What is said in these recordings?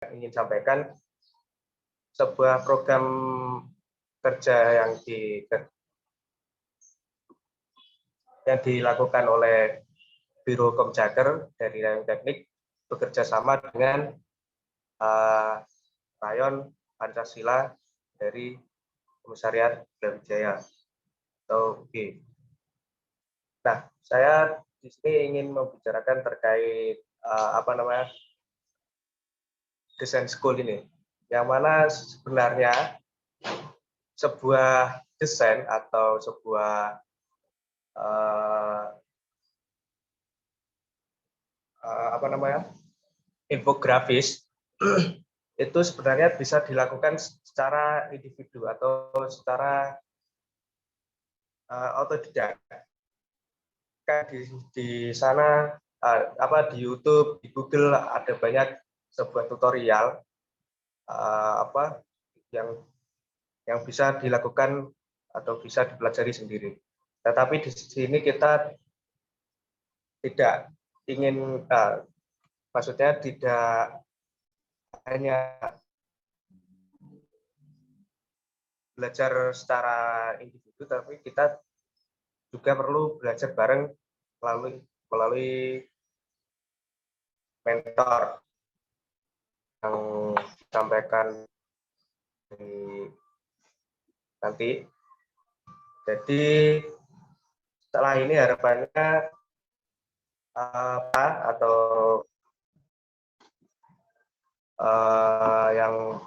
ingin sampaikan, sebuah program kerja yang dilakukan oleh Biro Komjaker dari Rayon Teknik bekerja sama dengan Rayon Pancasila dari Komisariat Brawijaya atau UB. Nah, saya di sini ingin membicarakan terkait desain school ini, yang mana sebenarnya sebuah desain atau sebuah infografis itu sebenarnya bisa dilakukan secara individu atau secara otodidak. Di sana di YouTube, di Google ada banyak sebuah tutorial yang bisa dilakukan atau bisa dipelajari sendiri. Tetapi di sini kita tidak ingin, maksudnya tidak hanya belajar secara individu, tapi kita juga perlu belajar bareng melalui mentor yang disampaikan nanti. Jadi setelah ini harapannya atau yang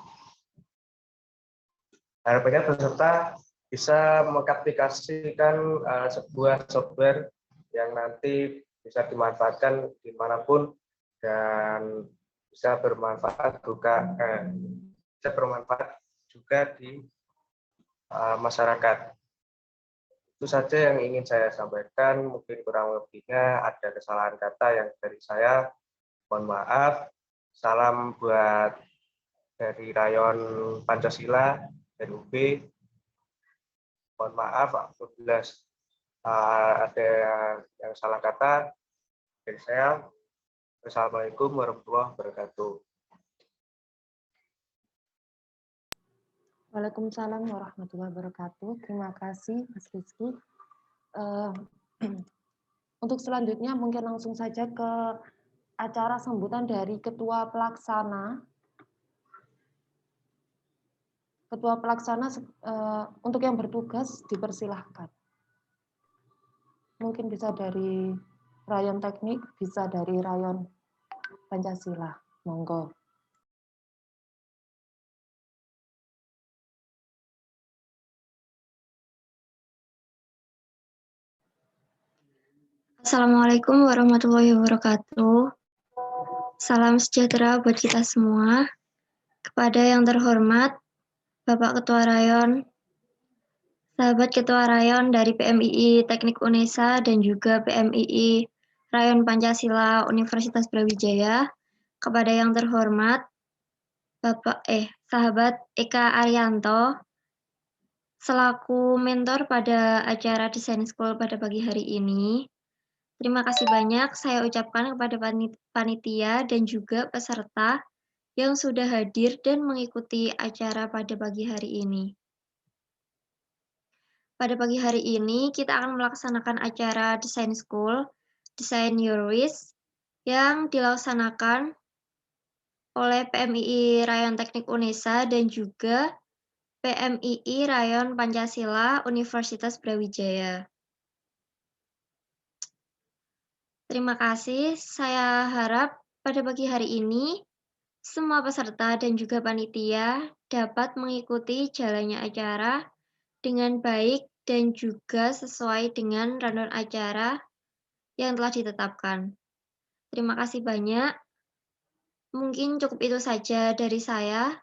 harapannya peserta bisa mengaplikasikan sebuah software yang nanti bisa dimanfaatkan dimanapun dan bisa bermanfaat juga di masyarakat. Itu saja yang ingin saya sampaikan. Mungkin kurang lebihnya ada kesalahan kata yang dari saya. Mohon maaf. Salam buat dari Rayon Pancasila dan UB. Mohon maaf apabila ada yang salah kata dari saya. Assalamualaikum warahmatullahi wabarakatuh. Waalaikumsalam warahmatullahi wabarakatuh. Terima kasih Mas Rizky. Untuk selanjutnya mungkin langsung saja ke acara sambutan dari Ketua Pelaksana. Ketua Pelaksana untuk yang bertugas dipersilahkan. Mungkin bisa dari Rayon Teknik, bisa dari Rayon Pancasila. Monggo. Assalamualaikum warahmatullahi wabarakatuh. Salam sejahtera buat kita semua. Kepada yang terhormat Bapak Ketua Rayon, sahabat Ketua Rayon dari PMII Teknik Unesa dan juga PMII Rayon Pancasila Universitas Brawijaya, kepada yang terhormat sahabat Eka Arianto, selaku mentor pada acara Desain School pada pagi hari ini. Terima kasih banyak saya ucapkan kepada panitia dan juga peserta yang sudah hadir dan mengikuti acara pada pagi hari ini. Pada pagi hari ini kita akan melaksanakan acara Design School, Design Your Wish, yang dilaksanakan oleh PMII Rayon Teknik Unesa dan juga PMII Rayon Pancasila Universitas Brawijaya. Terima kasih, saya harap pada pagi hari ini semua peserta dan juga panitia dapat mengikuti jalannya acara dengan baik dan juga sesuai dengan rundown acara yang telah ditetapkan. Terima kasih banyak. Mungkin cukup itu saja dari saya.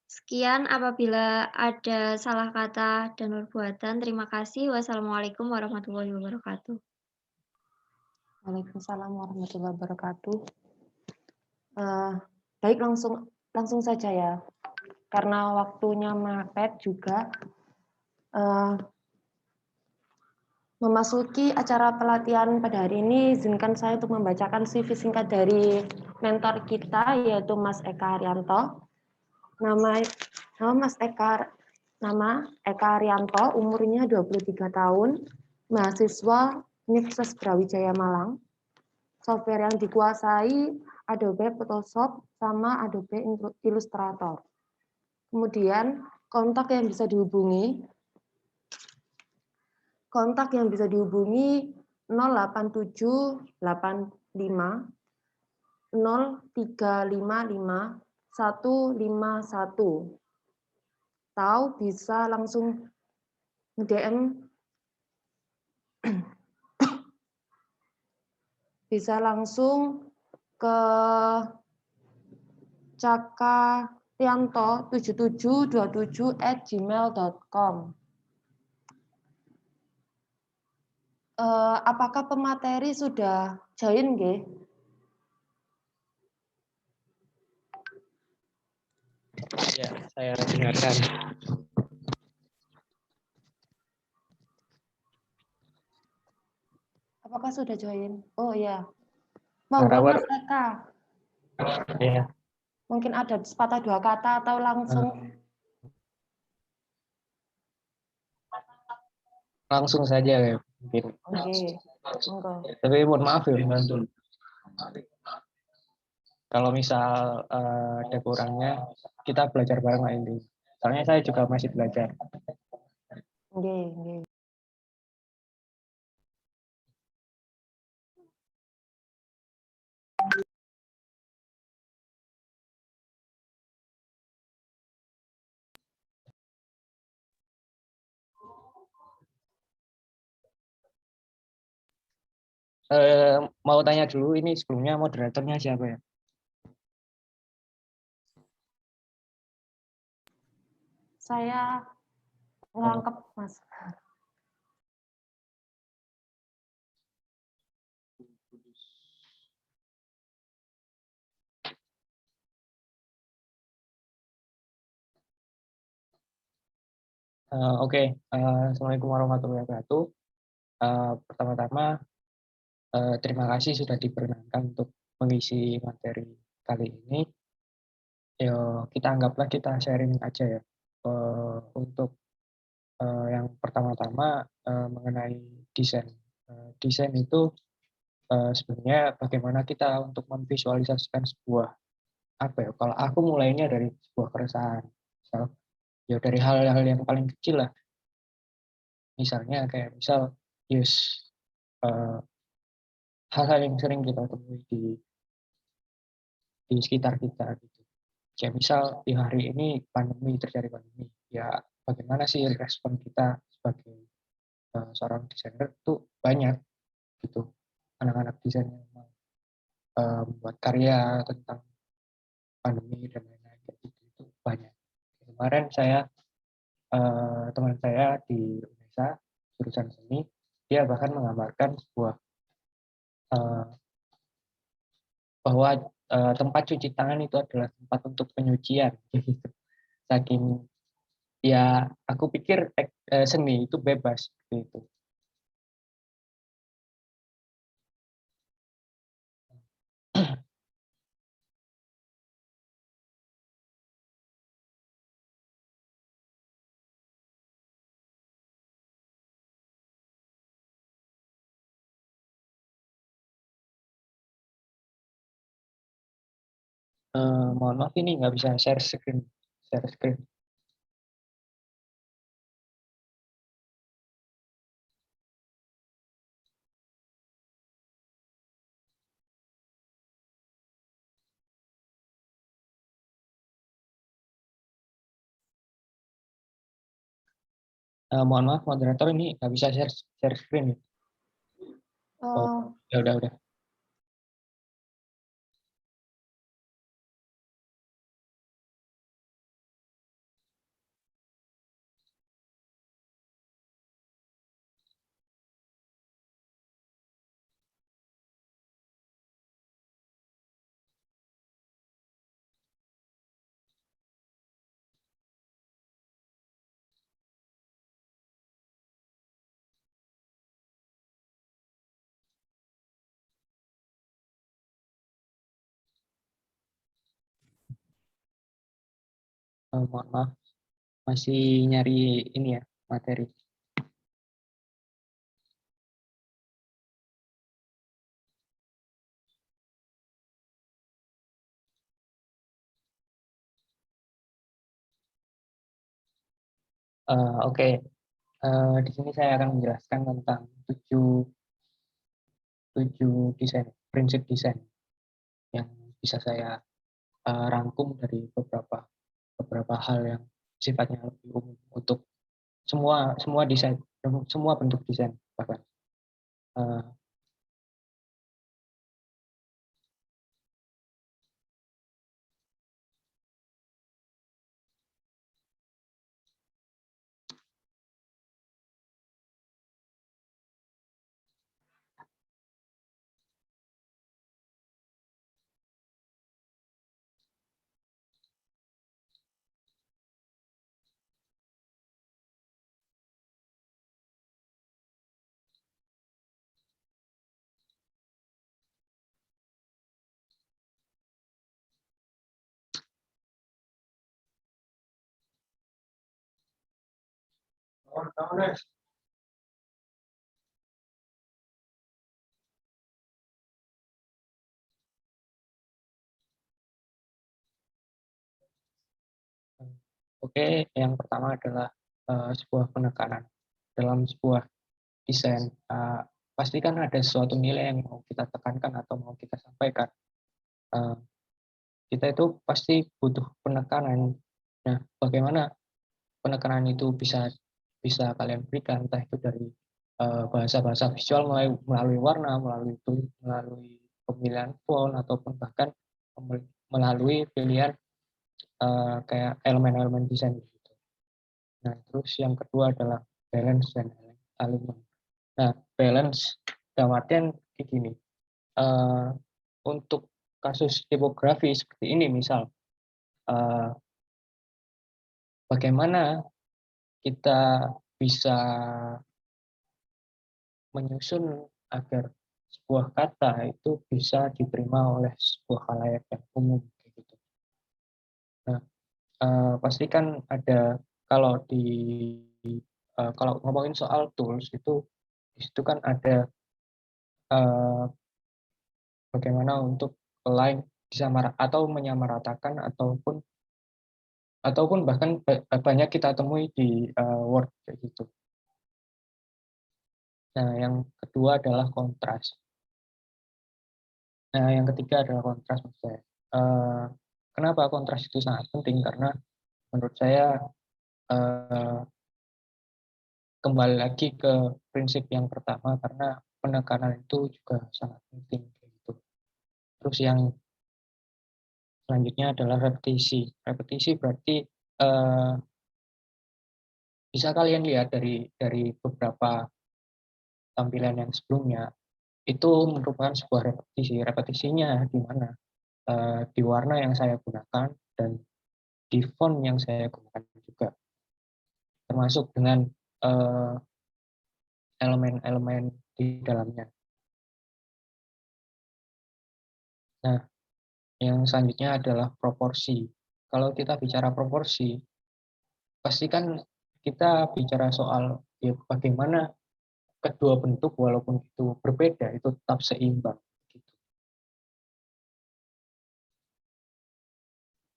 Sekian apabila ada salah kata dan perbuatan. Terima kasih. Wassalamualaikum warahmatullahi wabarakatuh. Waalaikumsalam warahmatullahi wabarakatuh. Baik, langsung saja ya. Karena waktunya mepet juga. memasuki acara pelatihan pada hari ini, izinkan saya untuk membacakan CV singkat dari mentor kita, yaitu Mas Eka Haryanto. Nama Mas Eka, nama Eka Haryanto, umurnya 23 tahun, mahasiswa Universitas Brawijaya Malang. Software yang dikuasai Adobe Photoshop sama Adobe Illustrator. Kemudian kontak yang bisa dihubungi 08785 0355 151. Atau bisa langsung DM, bisa langsung ke cakarianto7727@gmail.com. Apakah pemateri sudah join, nggih? Ya, saya dengarkan. Apakah sudah join? Oh ya. Monggo Rawar. Mas Eka. Ya, Mungkin ada sepatah dua kata atau langsung langsung saja ya mungkin. Oke. Monggo. Tapi mohon maaf ya, kalau misal ada kurangnya, kita belajar bareng lah ini. Soalnya saya juga masih belajar. Nggih, nggih. Mau tanya dulu, ini sebelumnya moderatornya siapa ya? Saya ngerangkep, Mas. Oke. Assalamualaikum warahmatullahi wabarakatuh. Pertama-tama, terima kasih sudah diperkenankan untuk mengisi materi kali ini. Yo, kita anggaplah kita sharing aja ya. Untuk yang pertama-tama mengenai desain. Desain itu sebenarnya bagaimana kita untuk memvisualisasikan sebuah apa ya? Kalau aku mulainya dari sebuah keresahan, ya dari hal-hal yang paling kecil lah. Misalnya kayak yes, eh, hal-hal yang sering kita temui di sekitar kita gitu. Ya misal di hari ini terjadi pandemi, ya bagaimana sih respon kita sebagai seorang desainer itu banyak gitu. Anak-anak desain yang membuat karya tentang pandemi dan lain-lain gitu itu banyak. Kemarin teman saya di Unesa jurusan seni, dia bahkan menggambarkan sebuah bahwa tempat cuci tangan itu adalah tempat untuk penyucian gitu. Saking ya aku pikir seni itu bebas gitu. Mohon maaf ini nggak bisa share screen. Share screen. Mohon maaf moderator ini nggak bisa share screen. Oh, ya udah. Mohon maaf, masih nyari ini ya, materi. Oke. Di sini saya akan menjelaskan tentang tujuh desain, prinsip desain yang bisa saya rangkum dari beberapa hal yang sifatnya lebih umum untuk semua desain, semua bentuk desain bahkan. Uh, Oke, yang pertama adalah sebuah penekanan dalam sebuah desain. Pasti kan ada suatu nilai yang mau kita tekankan atau mau kita sampaikan. Uh, kita itu pasti butuh penekanan. Nah, bagaimana penekanan itu bisa kalian berikan, entah itu dari bahasa-bahasa visual melalui warna, melalui pemilihan font, ataupun bahkan melalui pilihan kayak elemen-elemen desain gitu. Nah, terus yang kedua adalah balance dan alignment. Nah, balance dalam artian kayak gini. Untuk kasus tipografi seperti ini, misal bagaimana kita bisa menyusun agar sebuah kata itu bisa diterima oleh sebuah khalayak yang umum gitu. Nah, pastikan ada kalau kalau ngomongin soal tools itu di situ kan ada bagaimana untuk align atau menyamaratakan ataupun bahkan banyak kita temui di Word kayak gitu. Nah, yang kedua adalah kontras. Nah, yang ketiga adalah kontras, menurut saya. Kenapa kontras itu sangat penting? Karena menurut saya kembali lagi ke prinsip yang pertama, karena penekanan itu juga sangat penting. Gitu. Terus yang selanjutnya adalah repetisi. Repetisi berarti bisa kalian lihat dari beberapa tampilan yang sebelumnya, itu merupakan sebuah repetisi. Repetisinya di mana? Di warna yang saya gunakan dan di font yang saya gunakan juga, termasuk dengan elemen-elemen di dalamnya. Nah, yang selanjutnya adalah proporsi. Kalau kita bicara proporsi, pasti kan kita bicara soal ya, bagaimana kedua bentuk walaupun itu berbeda itu tetap seimbang. Gitu.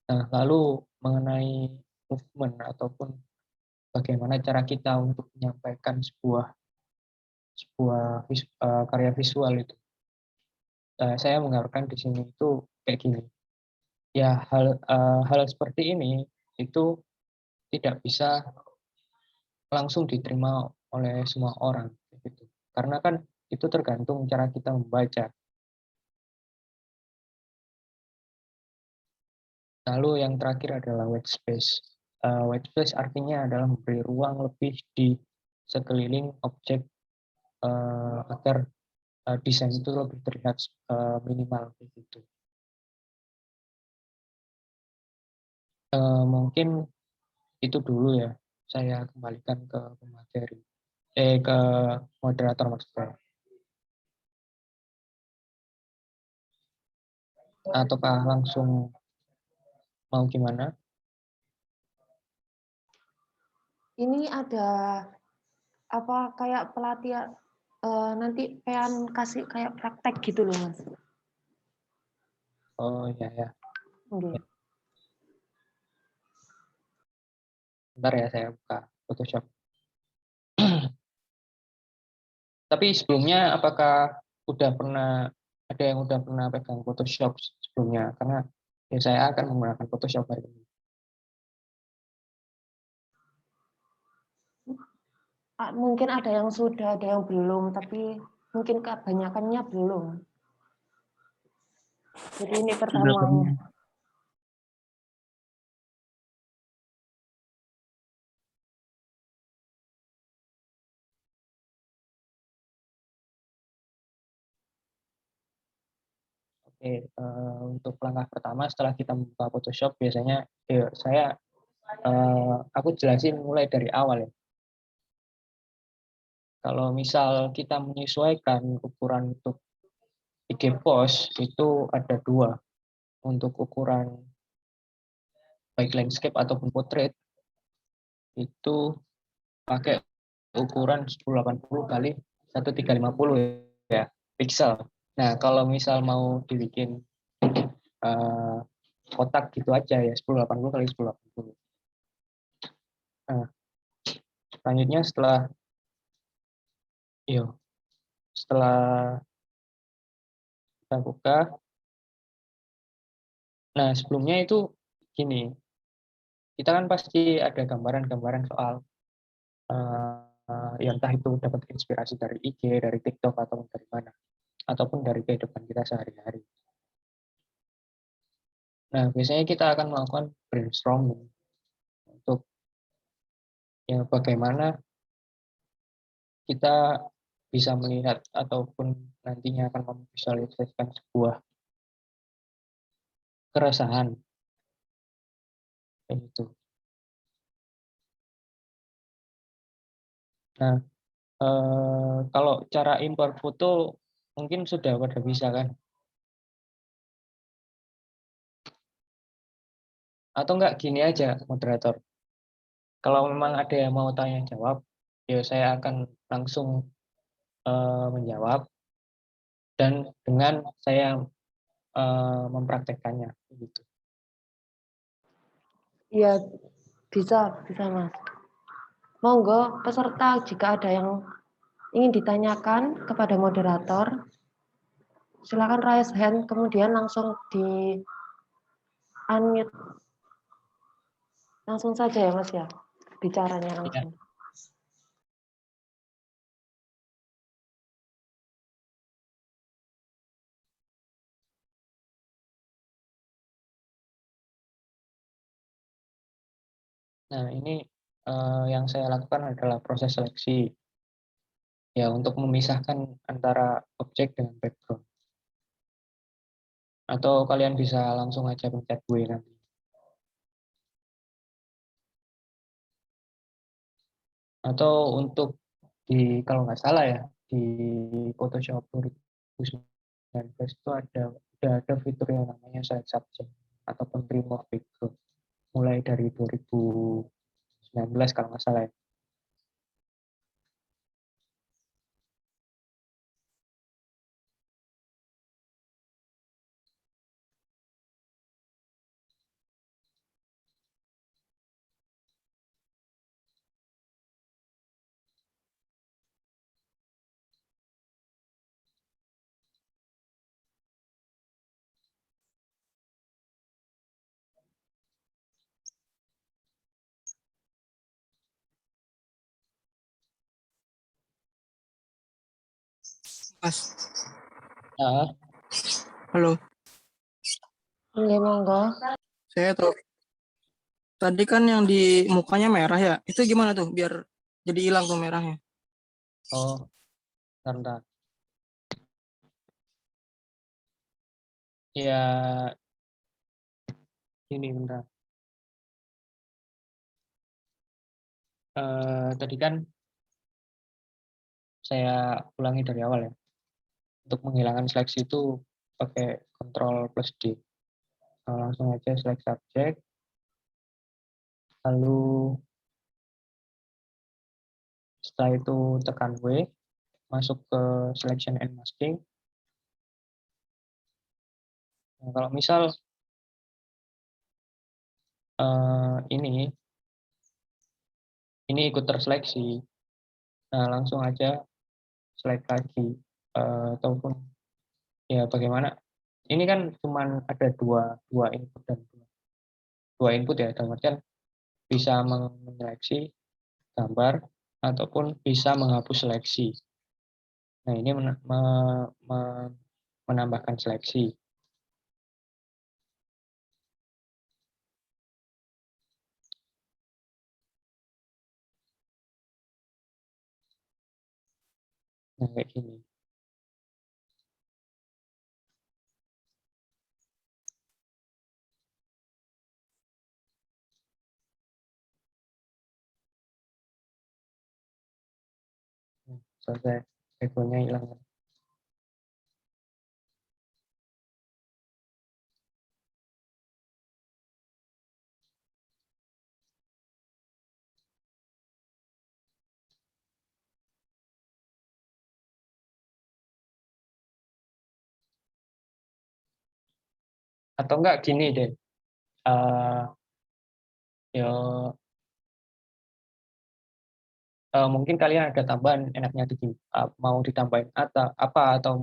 Nah, lalu mengenai movement ataupun bagaimana cara kita untuk menyampaikan sebuah karya visual itu. Saya menggambarkan di sini itu kayak gini. Ya, hal seperti ini itu tidak bisa langsung diterima oleh semua orang gitu. Karena kan itu tergantung cara kita membaca. Lalu yang terakhir adalah white space. White space artinya adalah memberi ruang lebih di sekeliling objek agar desain itu lebih terlihat minimal begitu. Mungkin itu dulu ya. Saya kembalikan ke pemateri, ke moderator maksud saya. Ataukah langsung mau gimana? Ini ada apa kayak pelatihan nanti pengen kasih kayak praktek gitu loh Mas. Oh iya ya. Oke. Bentar ya saya buka Photoshop. Tapi sebelumnya apakah udah pernah ada yang udah pernah pegang Photoshop sebelumnya? Karena ya saya akan menggunakan Photoshop hari ini. Mungkin ada yang sudah, ada yang belum, tapi mungkin kebanyakannya belum. Jadi ini Sudah pertamanya. pernah. Oke, untuk langkah pertama setelah kita membuka Photoshop biasanya aku jelasin mulai dari awal ya. Kalau misal kita menyesuaikan ukuran untuk IG post itu ada dua, untuk ukuran baik landscape ataupun portrait itu pakai ukuran 1080 kali 1350 ya pixel. Nah kalau misal mau dibikin eh, kotak gitu aja ya 1080 kali 1080. Nah selanjutnya setelah kita buka, nah sebelumnya itu gini, kita kan pasti ada gambaran-gambaran soal ya entah itu dapat inspirasi dari IG, dari TikTok ataupun dari mana, ataupun dari kehidupan kita sehari-hari. Nah biasanya kita akan melakukan brainstorming untuk ya bagaimana kita bisa melihat ataupun nantinya akan memvisualisasikan sebuah keresahan kayak gitu. Nah, kalau cara import foto mungkin sudah pada bisa kan? Atau enggak gini aja moderator. Kalau memang ada yang mau tanya jawab, ya saya akan langsung menjawab dan dengan saya mempraktekkannya gitu. Iya, bisa Mas. Monggo peserta jika ada yang ingin ditanyakan kepada moderator, silakan raise hand kemudian langsung di unmute. Langsung saja ya Mas ya, bicaranya Ya. langsung. Nah ini yang saya lakukan adalah proses seleksi ya untuk memisahkan antara objek dengan background. Atau kalian bisa langsung aja pencet W nanti. Atau untuk kalau nggak salah ya di Photoshop 2019 itu udah ada fitur yang namanya select subject ataupun remove background mulai dari 2019 kalau nggak salah ya. Mas, Nah, halo. Oke, monggo. Saya tahu. Tadi kan yang di mukanya merah ya. Itu gimana tuh biar jadi hilang tuh merahnya? oh, bentar. Ya, ini bentar. Tadi kan saya ulangi dari awal ya. Untuk menghilangkan seleksi itu pakai Ctrl plus D. Langsung aja select subject. Lalu setelah itu tekan W, masuk ke selection and masking. Nah, kalau misal ini ikut terseleksi, nah langsung aja select lagi, ataupun ya bagaimana, ini kan cuma ada dua input dan dua input ya, dalam artian bisa menyeleksi gambar ataupun bisa menghapus seleksi. Nah, ini menambahkan seleksi. Nah, kayak gini. Selesai, egonya hilang. Atau enggak gini deh, ya mungkin kalian ada tambahan enaknya mau ditambahin atau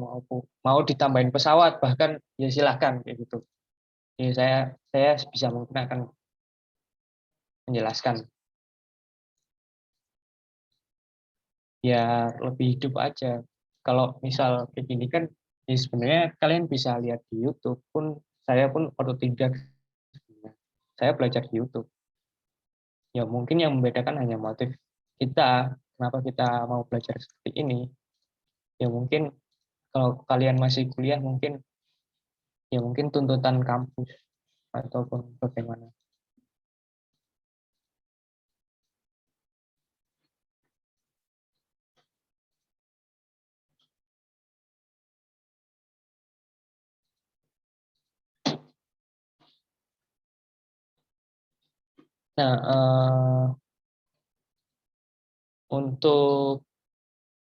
mau ditambahin pesawat, bahkan ya silahkan kayak gitu. Jadi saya bisa mungkin akan menjelaskan ya lebih hidup aja. Kalau misal kayak gini kan ya sebenarnya kalian bisa lihat di YouTube pun, saya pun otodidak, saya belajar di YouTube. Ya mungkin yang membedakan hanya motif kita, kenapa kita mau belajar seperti ini. Ya mungkin kalau kalian masih kuliah mungkin tuntutan kampus ataupun bagaimana. Nah, untuk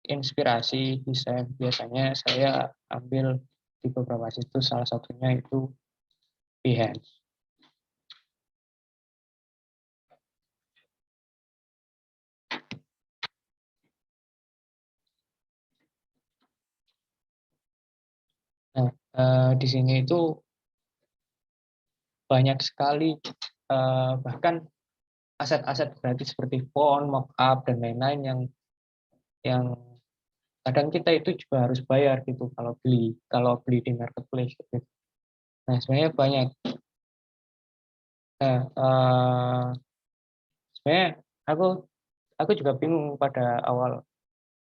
inspirasi desain biasanya saya ambil di beberapa situs, salah satunya itu Behance. Nah, di sini itu banyak sekali bahkan aset-aset gratis seperti font, mockup dan lain-lain yang kadang kita itu juga harus bayar gitu kalau beli di marketplace gitu. Nah, sebenarnya banyak. Nah, sebenarnya aku juga bingung pada awalnya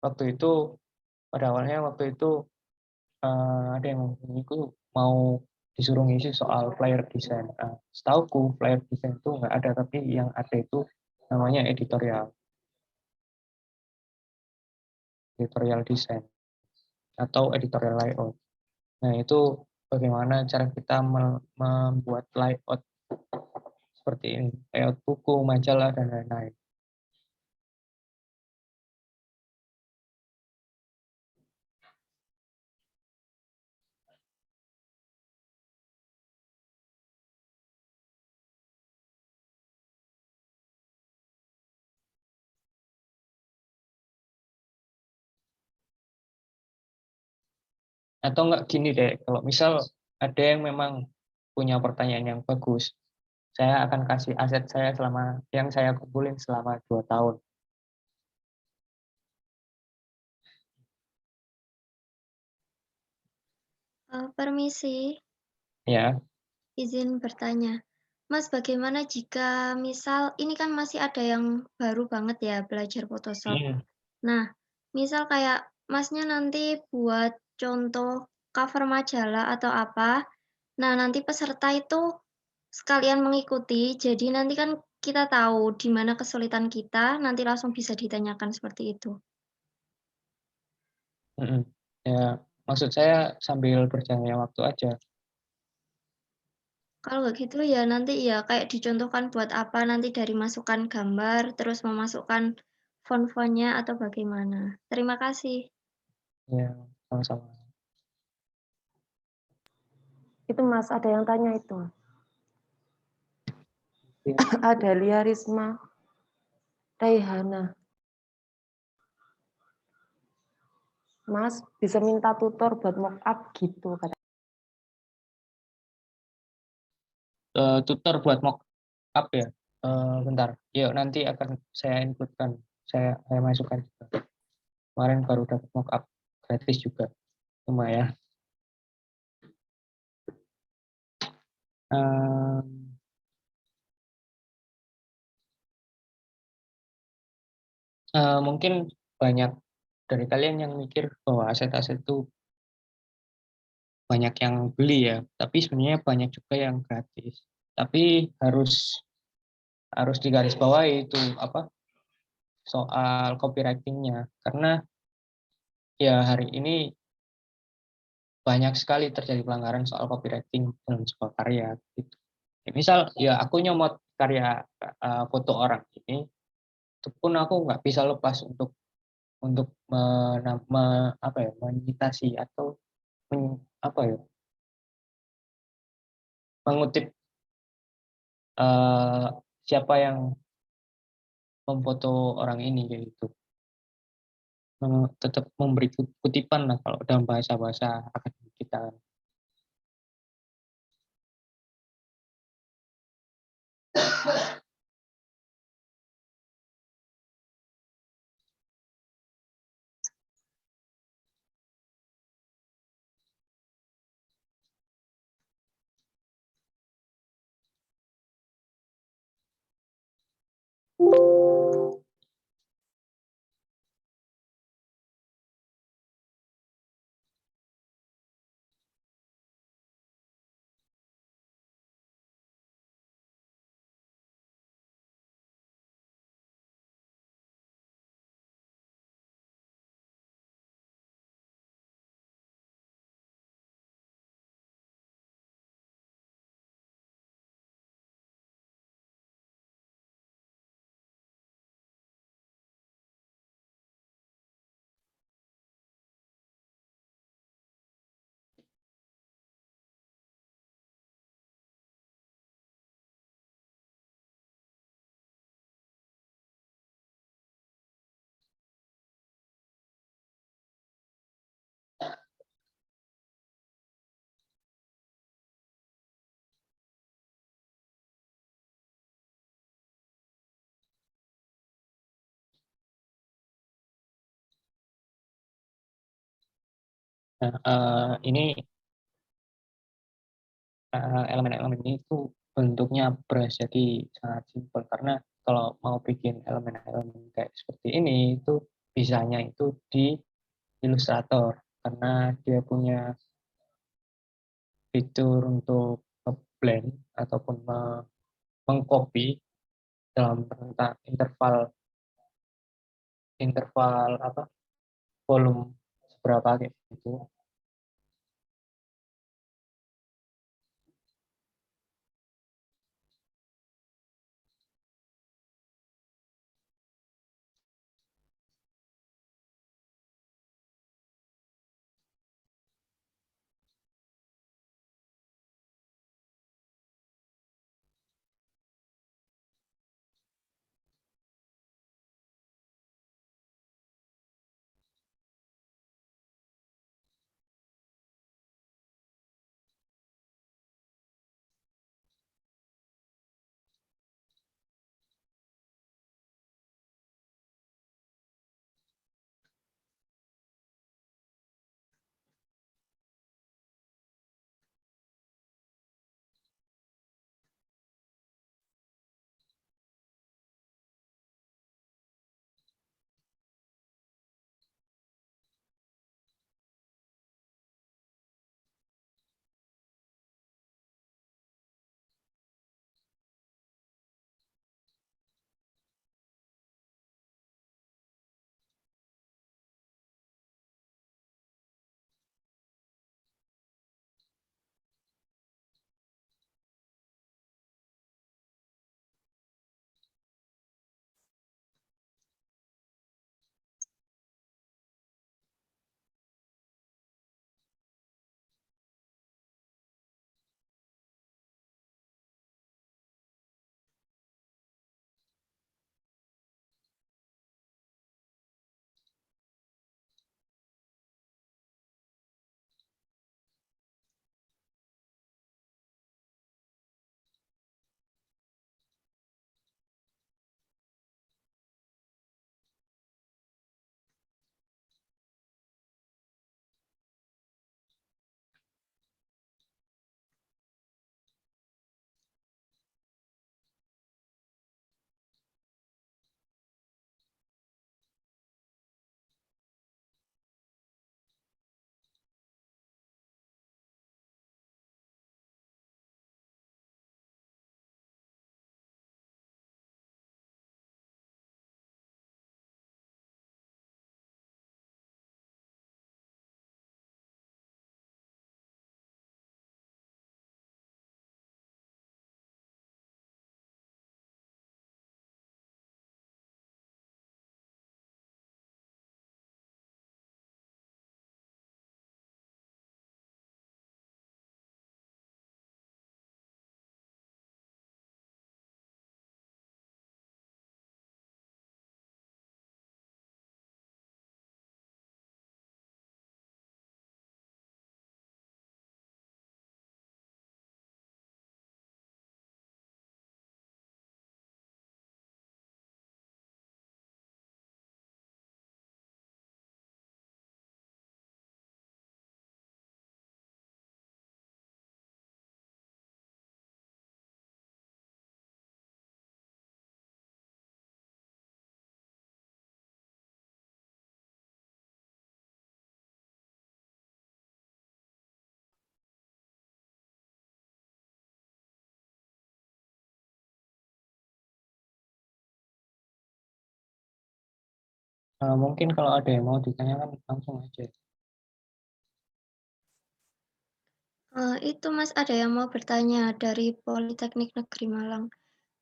waktu itu ada yang mau disuruh ngisi soal flyer design. Setauku flyer design itu nggak ada, tapi yang ada itu namanya editorial design atau editorial layout. Nah, itu bagaimana cara kita membuat layout seperti ini, layout buku, majalah, dan lain-lain. Atau enggak gini deh, kalau misal ada yang memang punya pertanyaan yang bagus, saya akan kasih aset saya yang saya kumpulin selama 2 tahun. Permisi, Ya, izin bertanya. Mas, bagaimana jika misal ini kan masih ada yang baru banget ya belajar Photoshop. Nah, misal kayak Masnya nanti buat contoh cover majalah atau apa, nah nanti peserta itu sekalian mengikuti, jadi nanti kan kita tahu di mana kesulitan kita, nanti langsung bisa ditanyakan seperti itu. ya maksud saya sambil berjalannya waktu aja. Kalau nggak gitu ya nanti ya kayak dicontohkan buat apa, nanti dari masukkan gambar, terus memasukkan font-fontnya atau bagaimana? Terima kasih. Ya, sama-sama. Itu Mas, ada yang tanya itu. Iya. Ada Lia Risma Raihana. Mas, bisa minta tutor buat mock up gitu kata. Tutor buat mock up ya. Bentar, yuk nanti akan saya inputkan, saya masukkan juga. Kemarin baru dapat mock up gratis juga, lumayan. Mungkin banyak dari kalian yang mikir bahwa aset-aset itu banyak yang beli ya, tapi sebenarnya banyak juga yang gratis. Tapi harus digarisbawahi itu apa soal copywriting-nya, karena ya hari ini banyak sekali terjadi pelanggaran soal copywriting dalam sebuah karya. Gitu. Ya, misal ya aku nyomot karya foto orang ini, itu pun aku nggak bisa lepas untuk apa ya, mengimitasi atau apa ya, mengutip eh, siapa yang memfoto orang ini kayak gitu. Tetap memberi kutipan lah kalau dalam bahasa-bahasa akademik kita. Nah, ini elemen-elemen ini tuh bentuknya beras, jadi sangat simpel karena kalau mau bikin elemen-elemen kayak seperti ini itu bisanya itu di Illustrator karena dia punya fitur untuk blend ataupun mengcopy dalam rentang interval interval apa volume seberapa kayak gitu. Mungkin kalau ada yang mau ditanyakan langsung aja. Itu Mas, ada yang mau bertanya dari Politeknik Negeri Malang.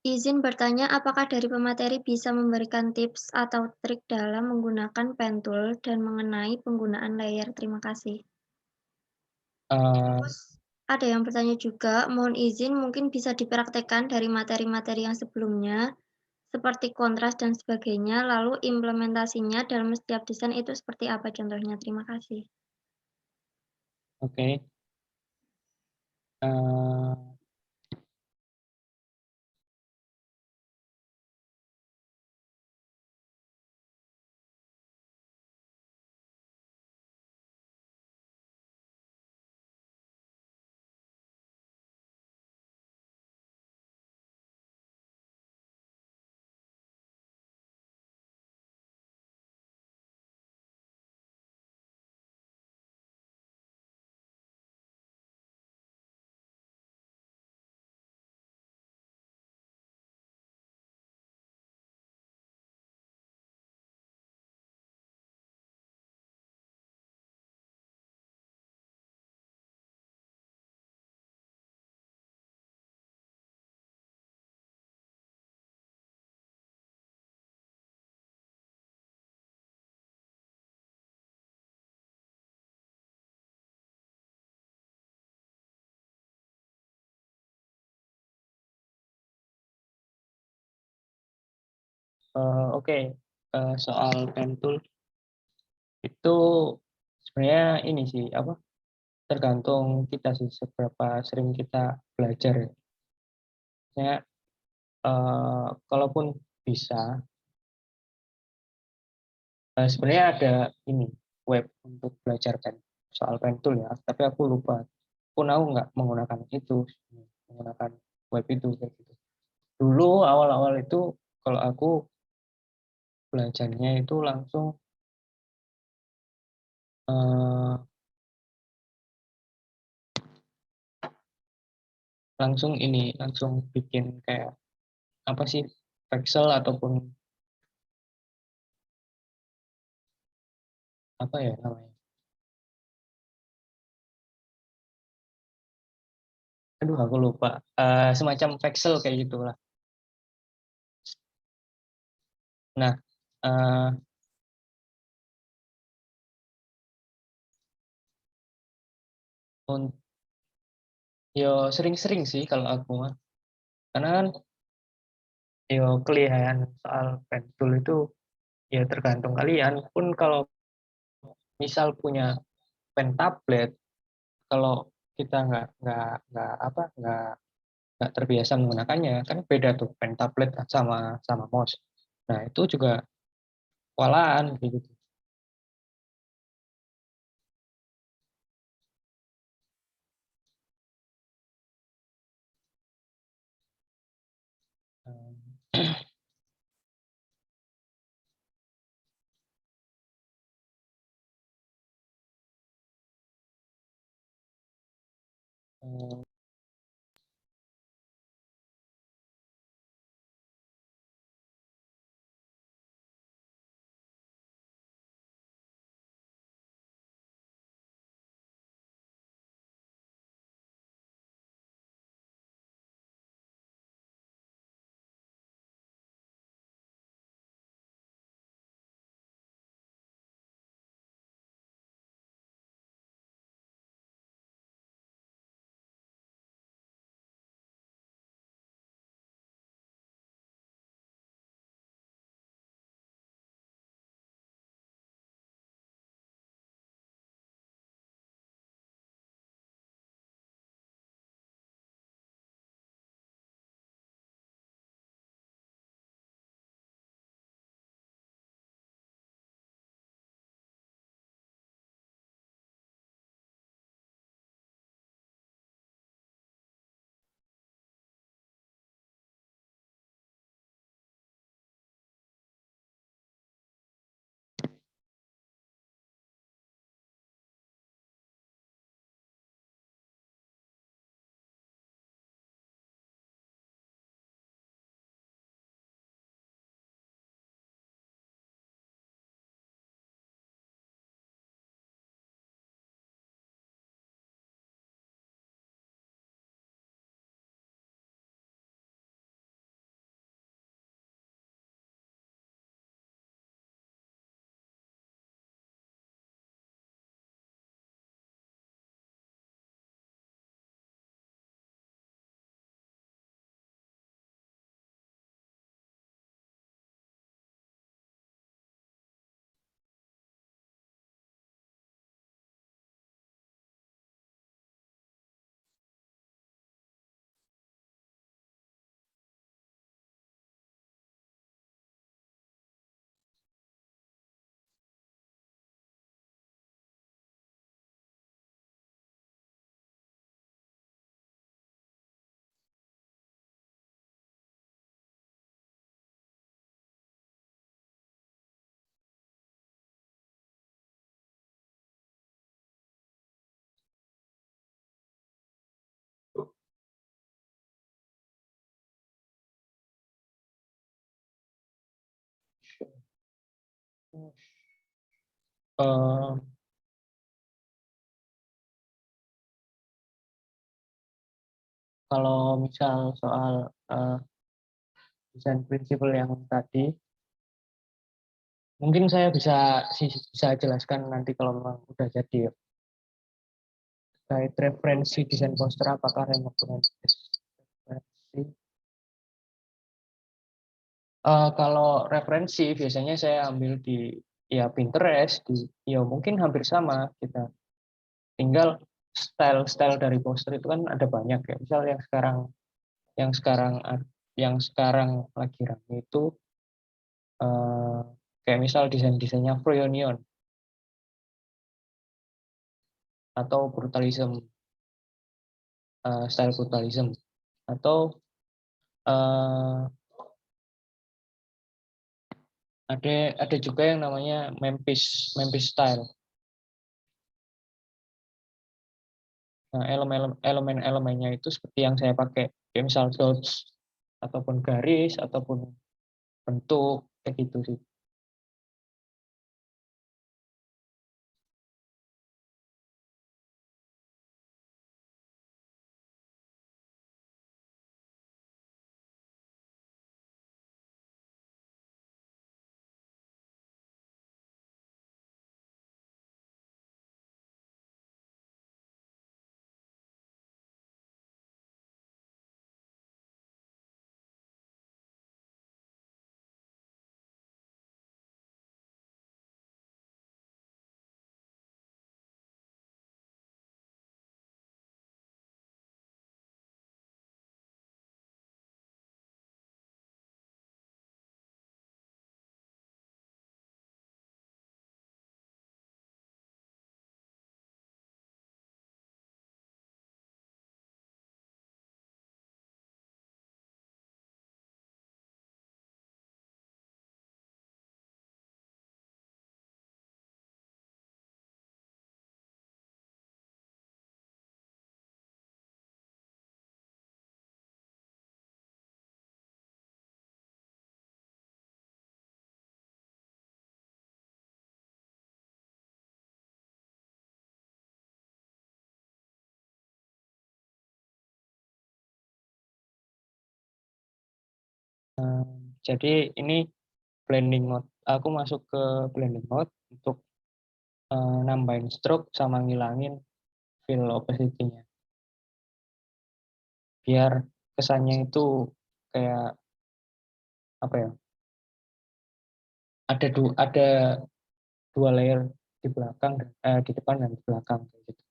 Izin bertanya, apakah dari pemateri bisa memberikan tips atau trik dalam menggunakan pen tool dan mengenai penggunaan layer? Terima kasih. Eh, Terus ada yang bertanya juga, mohon izin mungkin bisa dipraktekkan dari materi-materi yang sebelumnya, seperti kontras dan sebagainya, lalu implementasinya dalam setiap desain itu seperti apa contohnya? Terima kasih. Oke. Eh, Oke. Soal pen tool itu sebenarnya ini sih apa? Tergantung kita sih seberapa sering kita belajar ya. Misalnya, kalaupun bisa, sebenarnya ada ini web untuk belajar soal pen tool ya, tapi aku lupa. Pun aku nggak menggunakan itu, menggunakan web itu kayak gitu. Dulu awal-awal itu kalau aku belajarnya itu eh, langsung bikin kayak apa sih Excel ataupun apa ya namanya. Aduh aku lupa. Semacam Excel kayak gitulah. Nah, eh, un- yo sering-sering sih kalau aku mah. Karena kan yo kelihayan soal pen tool itu ya tergantung kalian. Pun kalau misal punya pen tablet, kalau kita nggak terbiasa menggunakannya, kan beda tuh pen tablet sama sama mouse. Nah itu juga kewalahan gitu. Eh, kalau misal soal desain prinsipal yang tadi, mungkin saya bisa jelaskan nanti kalau memang udah jadi ya. Terkait referensi desain poster, apakah relevan referensi? Kalau referensi biasanya saya ambil di ya Pinterest, ya mungkin hampir sama kita. Tinggal style dari poster itu kan ada banyak ya. Misal yang sekarang yang sekarang lagi ramai itu kayak misal desainnya Froyonion atau brutalism, style brutalism, atau ada juga yang namanya Memphis style. Nah, elemen-elemennya itu seperti yang saya pakai, kayak misal dots ataupun garis ataupun bentuk kayak gitu sih. Jadi ini blending mode. Aku masuk ke blending mode untuk nambahin stroke sama ngilangin fill opacity-nya. Biar kesannya itu kayak apa ya? Ada dua layer di belakang, di depan dan di belakang gitu.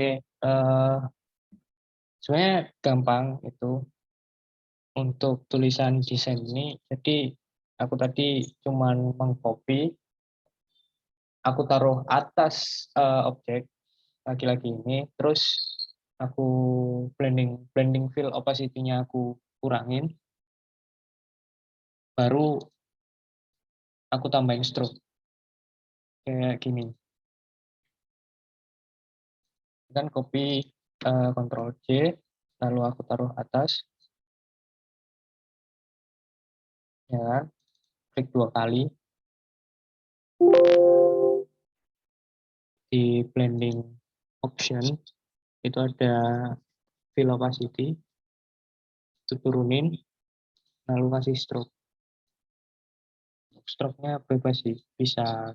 Oke, sebenarnya gampang itu untuk tulisan desain ini. Jadi aku tadi cuman mengcopy, aku taruh atas objek laki-laki ini, terus aku blending fill opacity-nya aku kurangin, baru aku tambahin stroke kayak gini. Kan copy Ctrl J, lalu aku taruh atas, ya kan? Klik 2 kali di blending option, itu ada fill opacity, itu turunin, lalu kasih stroke. Stroke-nya bebas sih, bisa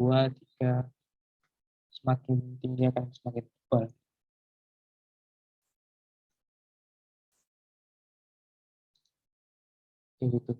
2, 3, semakin tinggi akan semakin tebal. Kayak gitu.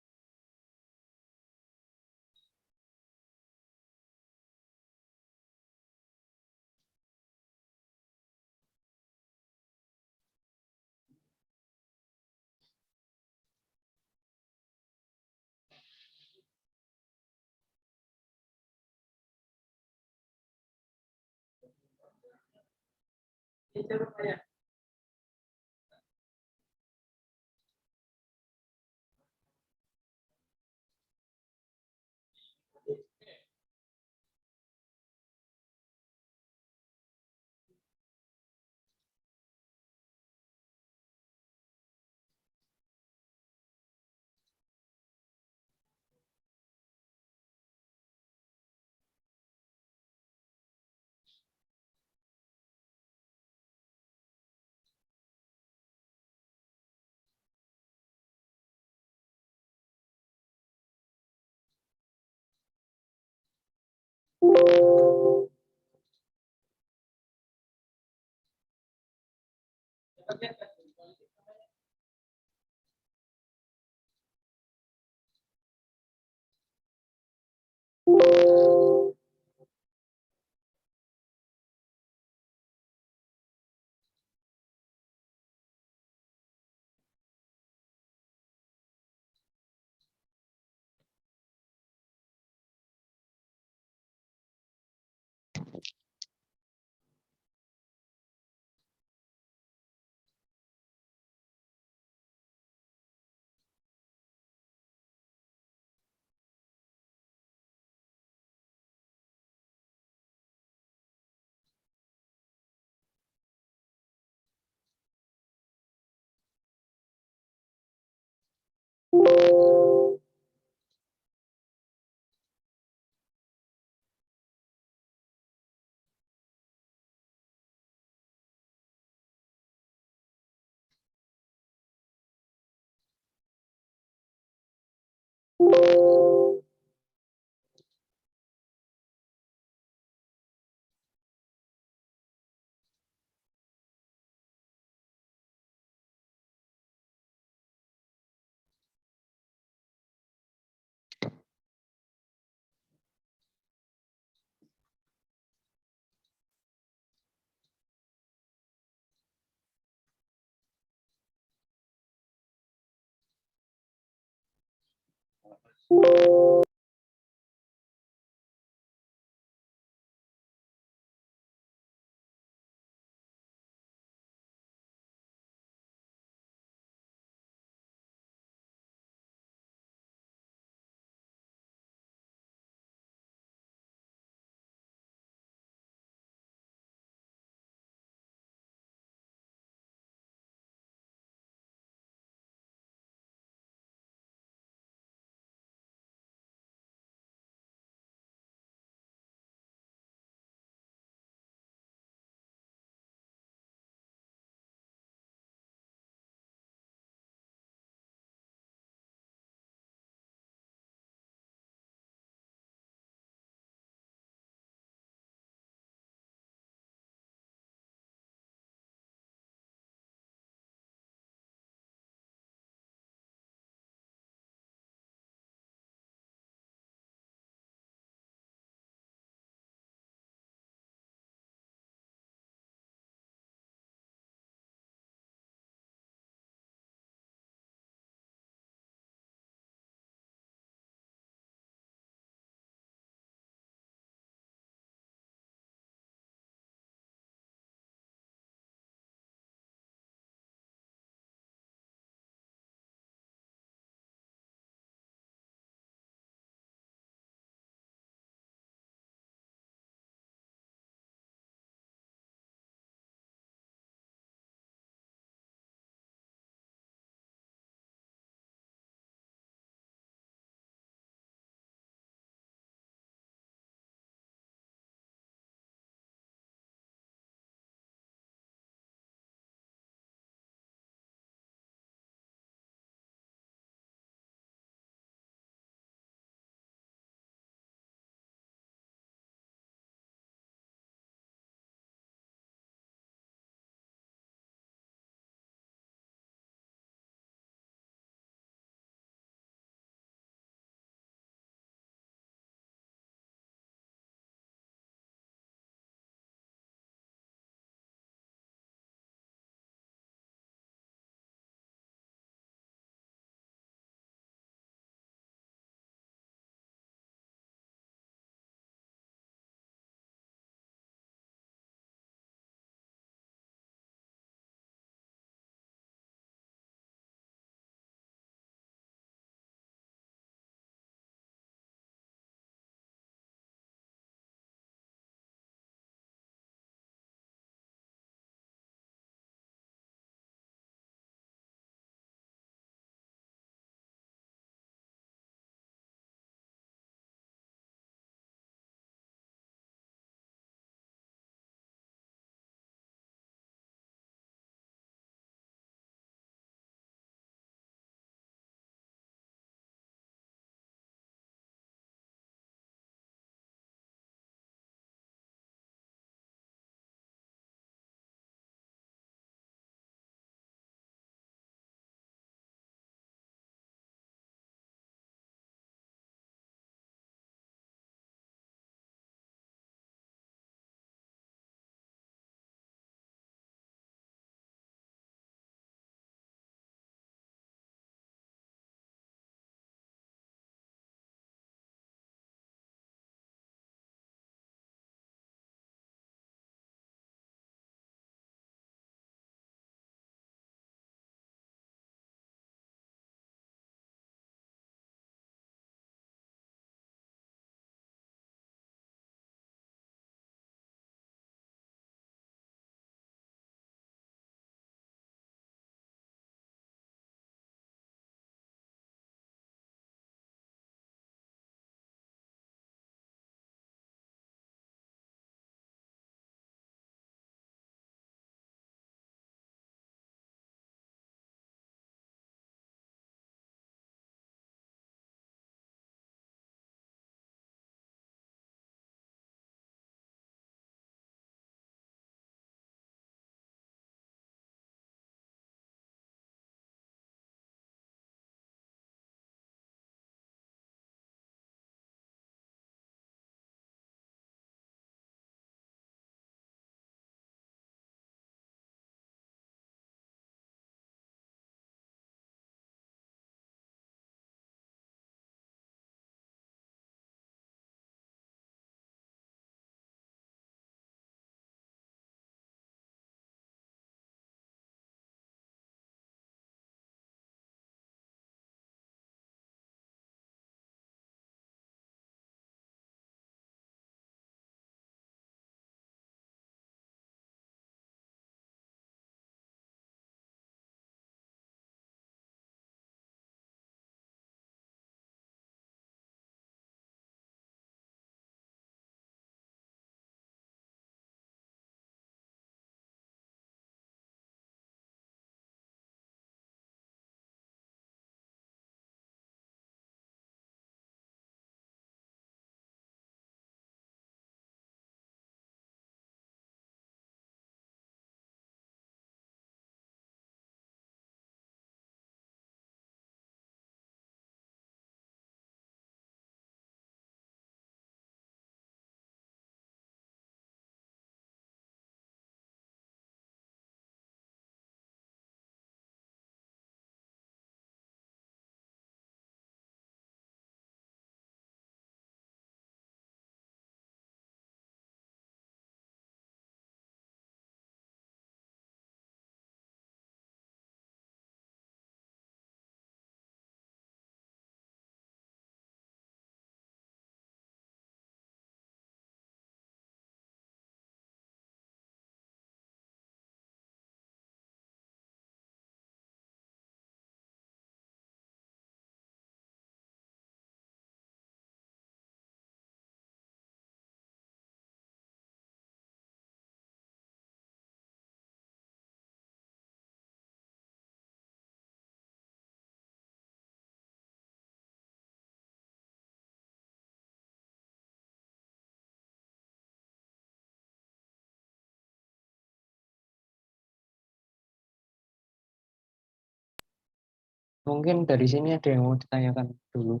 Mungkin dari sini ada yang mau ditanyakan dulu.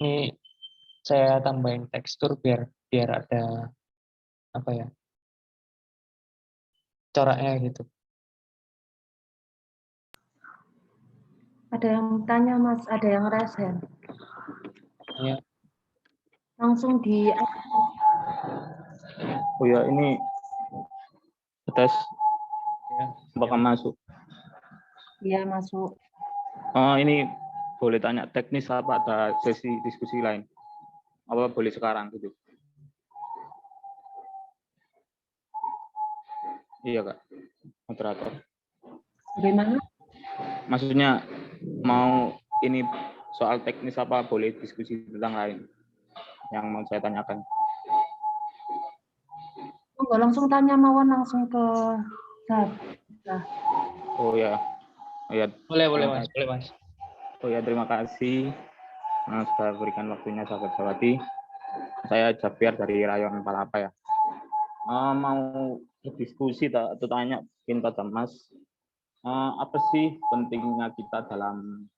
Ini saya tambahin tekstur biar ada apa ya, coraknya gitu. Ada yang tanya Mas, ada yang raise hand. Ya, Langsung di Oh ya, ini tes ya. apakah masuk? ya masuk. Oh, ini boleh tanya teknis apa ada sesi diskusi lain? Apa boleh sekarang gitu? Iya Kak, moderator. Bagaimana? Maksudnya mau ini soal teknis apa boleh diskusi tentang lain yang mau saya tanyakan? Enggak langsung tanya mawon langsung ke chat. Oh ya, ya. Boleh terima Mas, kasih. boleh Mas. Oh ya, terima kasih sudah berikan waktunya sahabat Sawati. Saya Javier dari Rayon Palapa ya. Mau berdiskusi atau tanya mungkin pada Mas, apa sih pentingnya kita dalam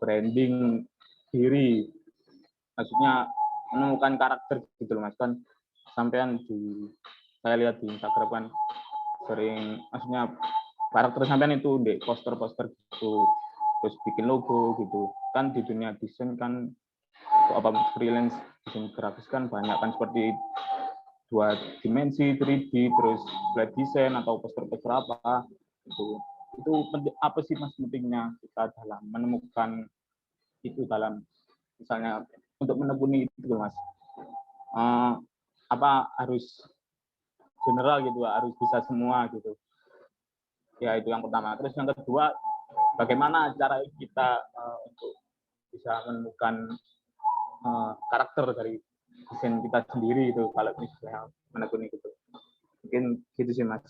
branding diri? Maksudnya menemukan karakter gitu loh Mas, kan sampean saya lihat di Instagram kan sering, maksudnya karakter sampean itu di poster-poster gitu, terus bikin logo gitu kan. Di dunia desain kan apa freelance desain grafis kan banyak kan, seperti 2 dimensi 3D, terus flat design atau poster-poster apa gitu. Itu apa sih Mas pentingnya kita dalam menemukan itu, dalam misalnya untuk menekuni itu Mas, apa harus general gitu, harus bisa semua gitu ya? Itu yang pertama. Terus yang kedua, bagaimana cara kita untuk bisa menemukan karakter dari desain kita sendiri itu kalau misalnya menekuni gitu? Mungkin gitu sih Mas,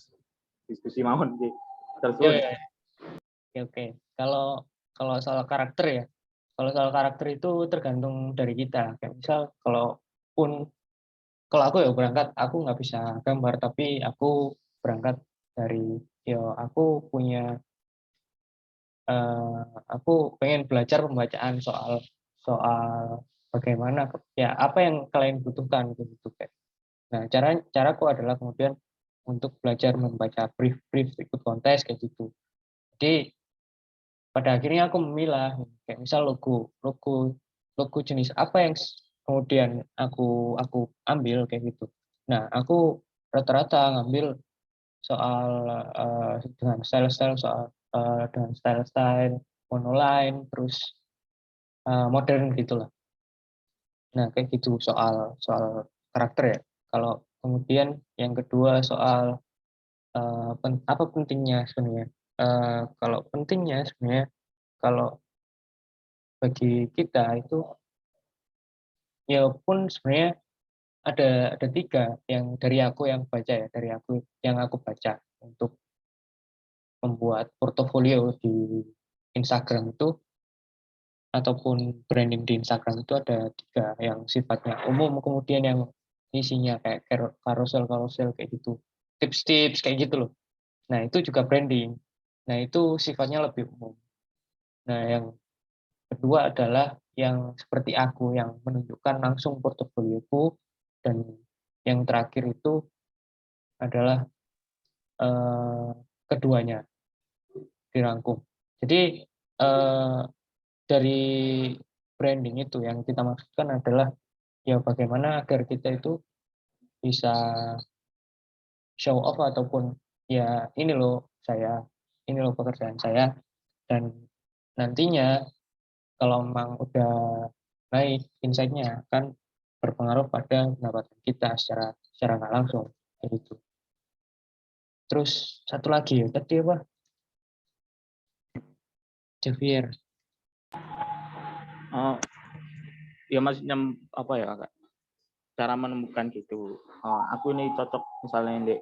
diskusi mohon terus. Ya. Oke. Kalau soal karakter ya, kalau soal karakter itu tergantung dari kita. Kayak misal kalau aku ya berangkat, aku nggak bisa gambar, tapi aku berangkat dari aku punya aku pengen belajar pembacaan soal bagaimana ya apa yang kalian butuhkan gitu kayak. Nah, caraku adalah kemudian untuk belajar membaca brief ikut kontes kayak gitu. Jadi pada akhirnya aku memilah kayak misal logo jenis apa yang kemudian aku ambil kayak gitu. Nah, aku rata-rata ngambil soal dengan style-style dengan style-style monoline terus modern gitulah. Nah, kayak gitu soal karakter ya. Kalau kemudian yang kedua soal apa pentingnya sebenarnya? Kalau pentingnya sebenarnya, kalau bagi kita itu ya pun sebenarnya ada 3 yang dari aku yang baca ya, dari aku yang aku baca untuk membuat portofolio di Instagram itu ataupun branding di Instagram itu ada 3 yang sifatnya umum, kemudian yang isinya kayak carousel kayak gitu, tips-tips kayak gitu loh. Nah, itu juga branding. Nah, itu sifatnya lebih umum. Nah, yang kedua adalah yang seperti aku yang menunjukkan langsung portofolioku, dan yang terakhir itu adalah keduanya dirangkum. Jadi dari branding itu yang kita maksudkan adalah ya bagaimana agar kita itu bisa show off ataupun ya ini loh pekerjaan saya, dan nantinya kalau memang udah naik insight-nya akan berpengaruh pada pendapatan kita secara nggak langsung kayak gitu. Terus satu lagi ya tadi apa? Javier. Ya maksudnya apa ya Kak? Cara menemukan gitu. Aku ini cocok misalnya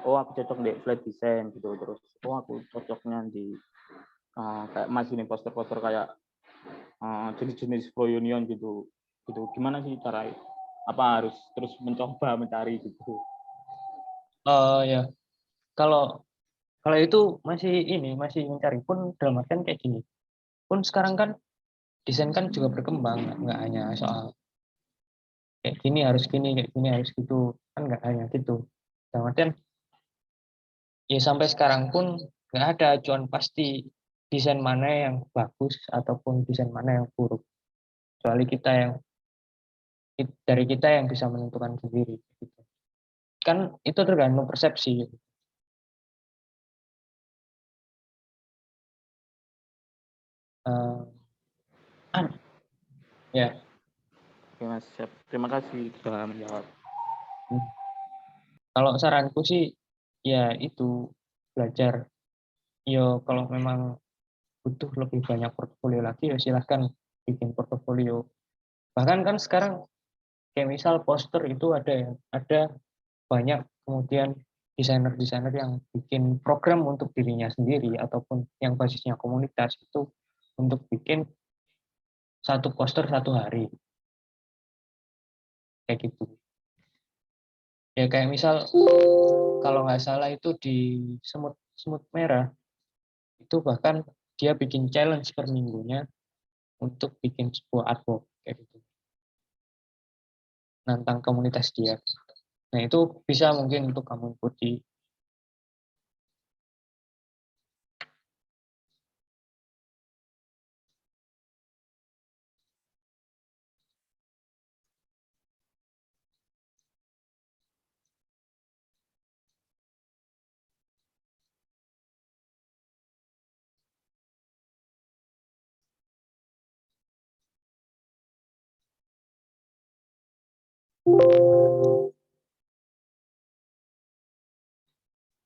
aku cocok di flat design gitu, terus aku cocoknya di kayak Mas ini poster-poster kayak jenis-jenis pro union gitu. Gimana sih cara apa harus terus mencoba mencari gitu? Ya, kalau kalau itu masih mencari pun dalam artian kayak gini. Pun sekarang kan desain kan juga berkembang, nggak hanya soal kayak gini harus gini, kayak gini harus gitu, kan nggak hanya gitu. Dalam artian ya sampai sekarang pun nggak ada acuan pasti desain mana yang bagus ataupun desain mana yang buruk. Kecuali dari kita yang bisa menentukan sendiri. Gitu. Kan itu tergantung persepsi. Gitu. Ya. Oke Mas, siap. Terima kasih sudah menjawab. Kalau saranku sih ya itu belajar. Yo kalau memang butuh lebih banyak portofolio lagi ya silahkan bikin portofolio. Bahkan kan sekarang kayak misal poster itu ada banyak kemudian desainer-desainer yang bikin program untuk dirinya sendiri ataupun yang basisnya komunitas itu untuk bikin satu poster satu hari kayak gitu. Ya kayak misal kalau nggak salah itu di semut semut merah itu bahkan dia bikin challenge per minggunya untuk bikin sebuah artwork kayak gitu nantang komunitas dia. Nah itu bisa mungkin untuk kamu ikuti.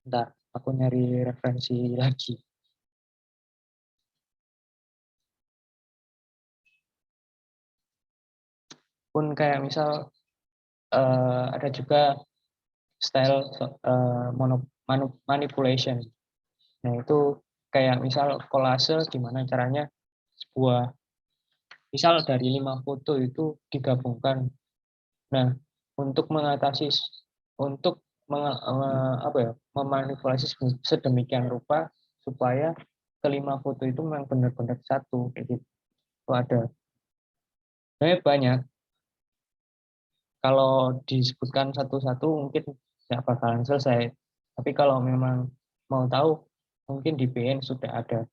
Ntar aku nyari referensi lagi. Pun kayak misal ada juga style manipulation. Nah itu kayak misal kolase gimana caranya sebuah misal dari 5 foto itu digabungkan. Nah untuk mengatasi untuk apa ya memanipulasi sedemikian rupa supaya kelima foto itu memang benar-benar satu kayak gitu. Itu ada. Sebenarnya banyak. Kalau disebutkan satu-satu mungkin nggak bakalan selesai. Tapi kalau memang mau tahu, mungkin di BN sudah ada.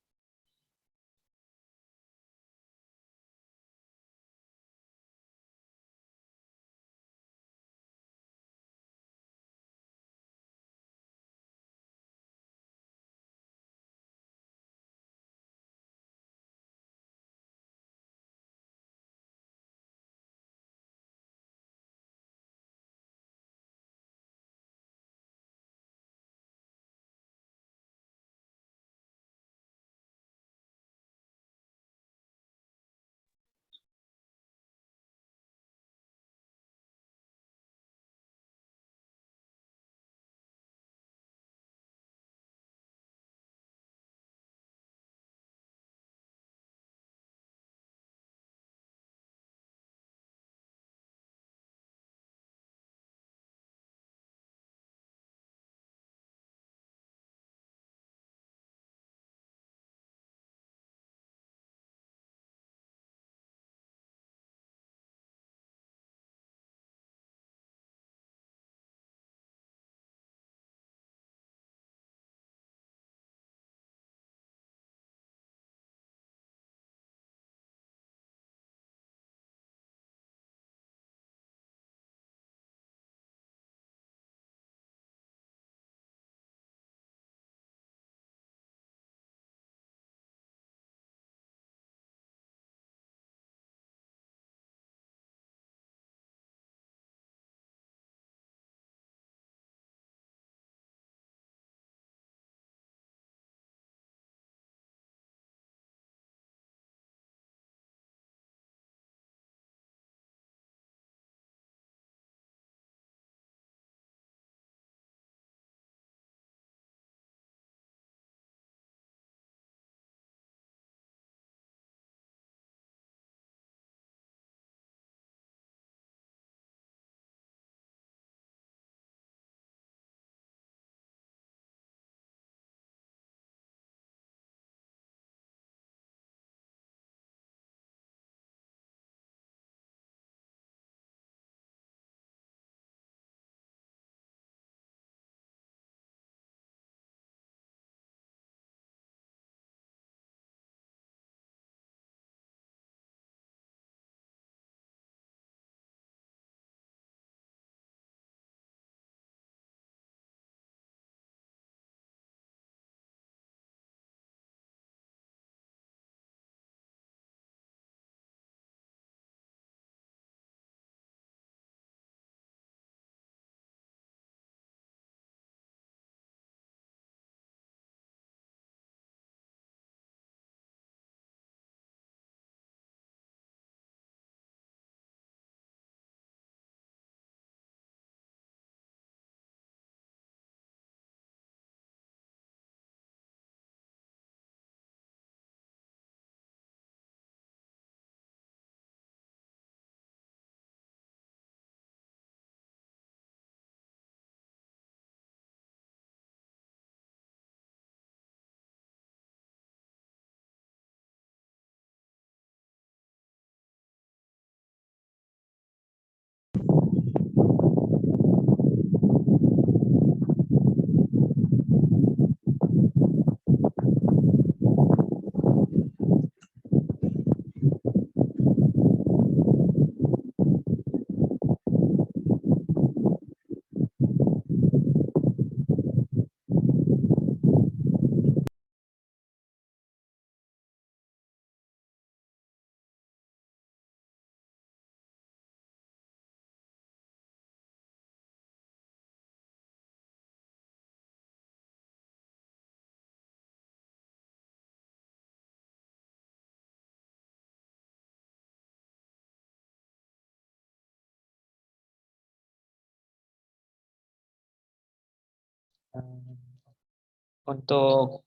Untuk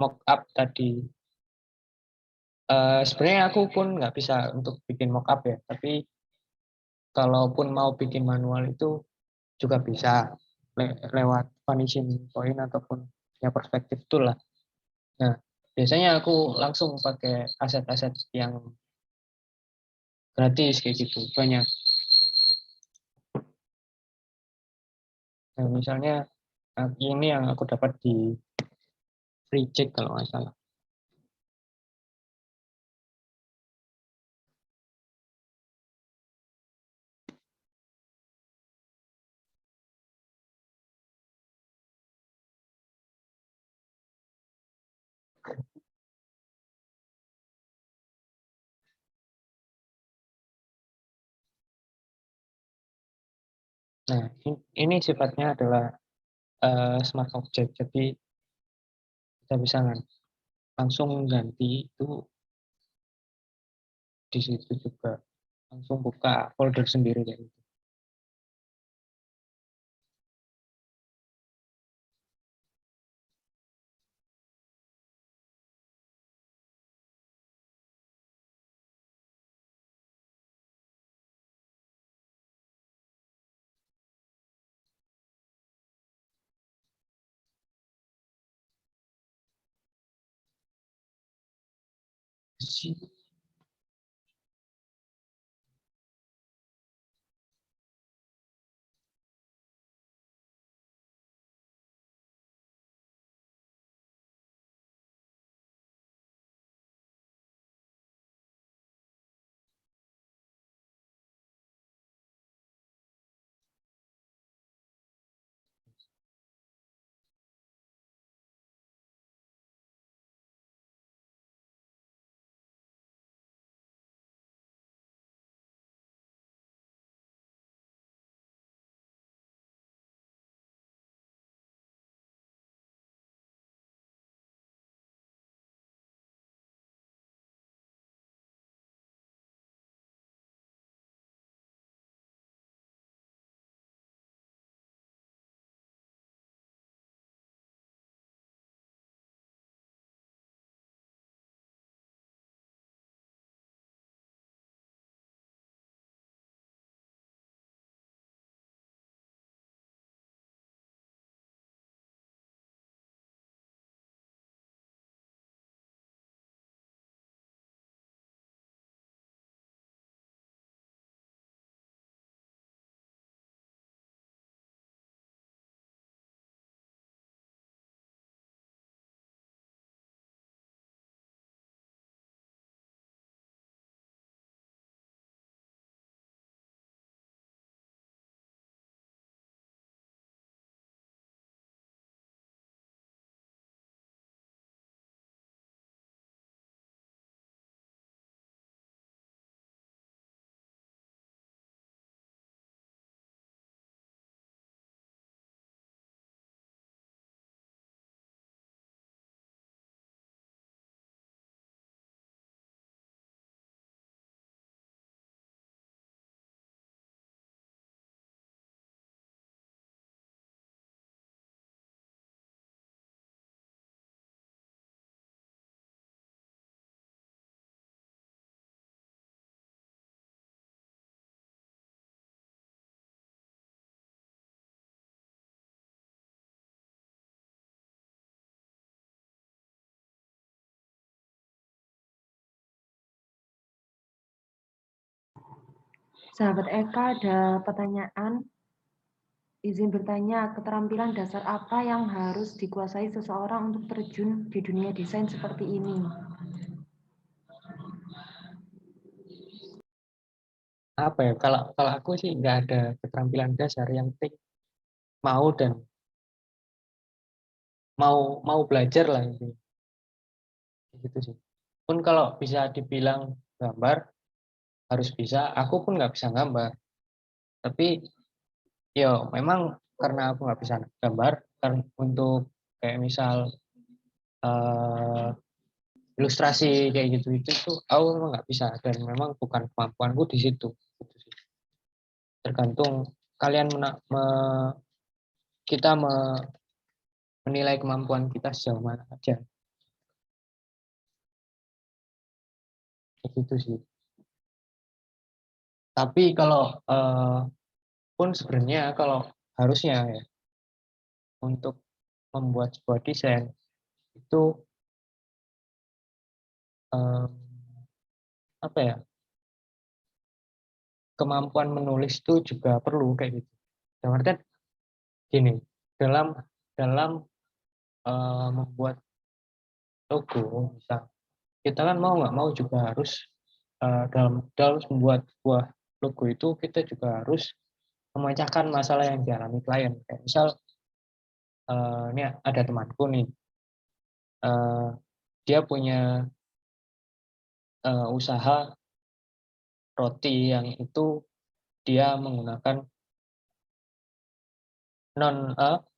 mock up tadi, sebenarnya aku pun nggak bisa untuk bikin mock up ya, tapi kalaupun mau bikin manual itu juga bisa lewat vanishing point ataupun ya perspektif tool lah. Nah, biasanya aku langsung pakai aset-aset yang gratis kayak gitu, banyak. Nah, misalnya ini yang aku dapat di free check kalau nggak salah. Nah, ini sifatnya adalah smart object, jadi kita bisa langsung ganti itu di situ juga, langsung buka folder sendiri kayak gitu. Sahabat Eka, ada pertanyaan. Izin bertanya, keterampilan dasar apa yang harus dikuasai seseorang untuk terjun di dunia desain seperti ini? Apa ya, kalau aku sih nggak ada keterampilan dasar, yang penting mau dan mau belajar lah ini, gitu sih. Pun kalau bisa dibilang gambar harus bisa, aku pun nggak bisa gambar, tapi yo memang karena aku nggak bisa gambar, karena untuk kayak misal eh, ilustrasi kayak gitu itu aku memang nggak bisa, dan memang bukan kemampuanku di situ, gitu sih. Tergantung kalian kita menilai kemampuan kita sejauh mana aja. Gitu sih. Tapi kalau pun sebenarnya kalau harusnya ya untuk membuat sebuah desain itu apa ya, kemampuan menulis itu juga perlu kayak gitu. Dalam artian gini, dalam dalam membuat logo, misal kita kan mau nggak mau juga harus dalam membuat sebuah logo itu kita juga harus memecahkan masalah yang dialami klien. Kayak misal ini ada temanku nih, dia punya usaha roti yang itu dia menggunakan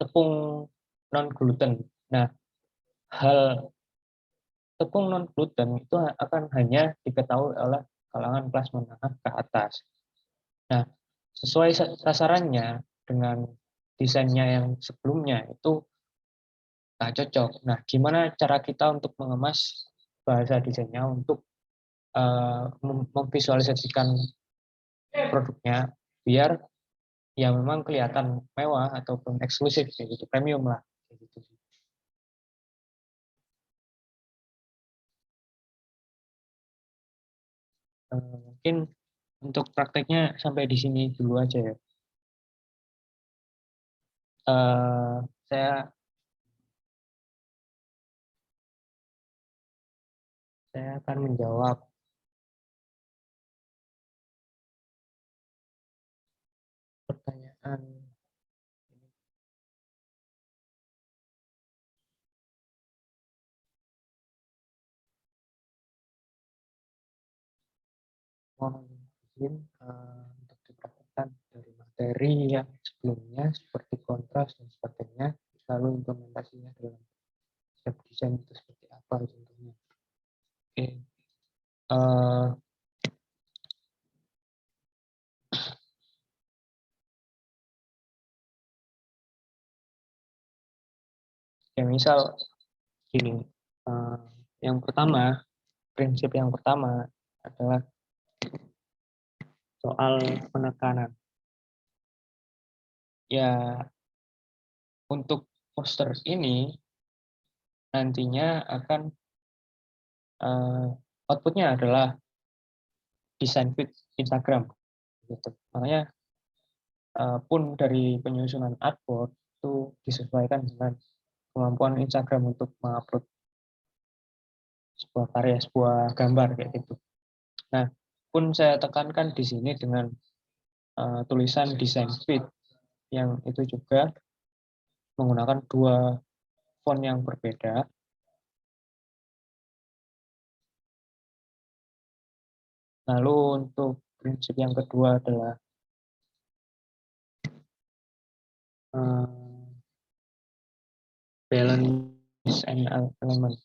tepung non gluten. Nah, hal tepung non gluten itu akan hanya diketahui oleh kalangan kelas menengah ke atas. Nah, sesuai sasarannya dengan desainnya yang sebelumnya itu nggak cocok. Nah, gimana cara kita untuk mengemas bahasa desainnya untuk memvisualisasikan produknya biar ya memang kelihatan mewah ataupun eksklusif kayak gitu, premium lah kayak gitu. Mungkin untuk prakteknya sampai di sini dulu aja ya. Saya akan menjawab pertanyaan. Mohon izin untuk dipraktekkan dari materi yang sebelumnya seperti kontras dan sebagainya, lalu implementasinya dalam step desain itu seperti apa contohnya. Oke. Ya misal gini, yang pertama, prinsip yang pertama adalah soal penekanan. Ya, untuk poster ini nantinya akan outputnya adalah desain feed Instagram. Gitu. Makanya pun dari penyusunan artboard itu disesuaikan dengan kemampuan Instagram untuk mengupload sebuah karya, sebuah gambar kayak gitu. Nah, pun saya tekankan di sini dengan tulisan desain feed yang itu juga menggunakan dua font yang berbeda. Lalu untuk prinsip yang kedua adalah balance and element.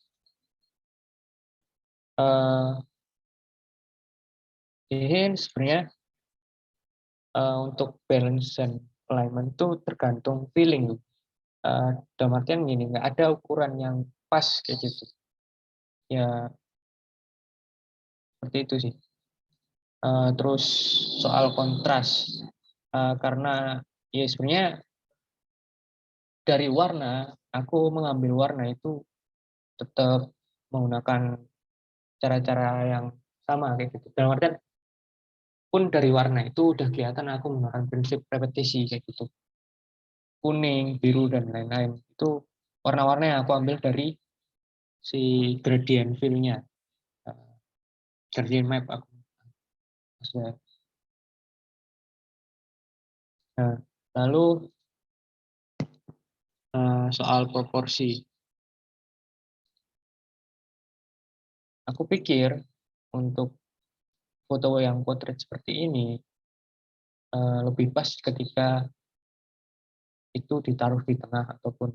Ini sebenarnya untuk balance and alignment itu tergantung feeling. Dalam artian gini, nggak ada ukuran yang pas kayak gitu. Ya seperti itu sih. Terus soal kontras, karena ya sebenarnya dari warna, aku mengambil warna itu tetap menggunakan cara-cara yang sama kayak gitu. Dalam artian pun dari warna itu udah kelihatan aku menggunakan prinsip repetisi kayak gitu. Kuning, biru, dan lain-lain. Itu warna-warna yang aku ambil dari si gradient fill-nya. Gradient map aku. Nah, lalu soal proporsi. Aku pikir untuk foto yang potret seperti ini lebih pas ketika itu ditaruh di tengah ataupun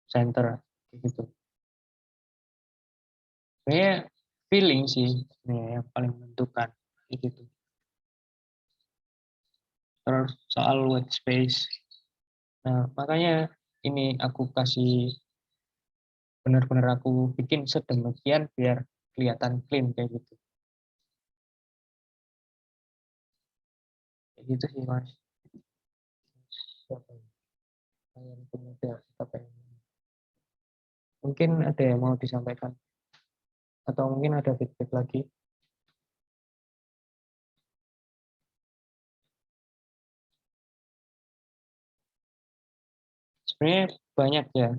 center gitu. Sebenarnya feeling sih yang paling menentukan gitu. terus soal workspace. Nah, makanya ini aku kasih benar-benar aku bikin sedemikian biar kelihatan clean kayak gitu. Kayak gitu sih Mas. Kalian punya apa yang mungkin ada yang mau disampaikan atau mungkin ada feedback lagi. Sebenarnya banyak ya.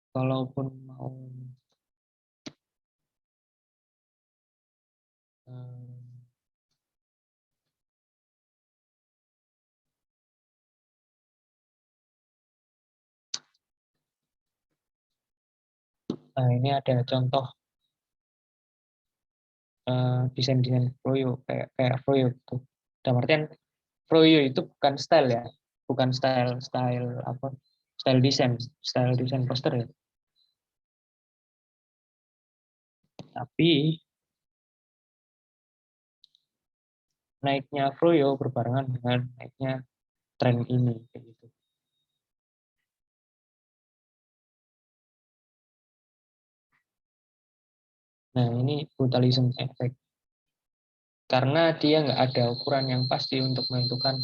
Kalaupun mau nah ini ada contoh desain-desain Froyo kayak Froyo gitu. Dalam artian Froyo itu bukan style ya, bukan style apa? Style desain poster ya. Tapi naiknya Froyo berbarengan dengan naiknya tren ini kayak gitu. Nah ini brutalism effect karena dia nggak ada ukuran yang pasti untuk menentukan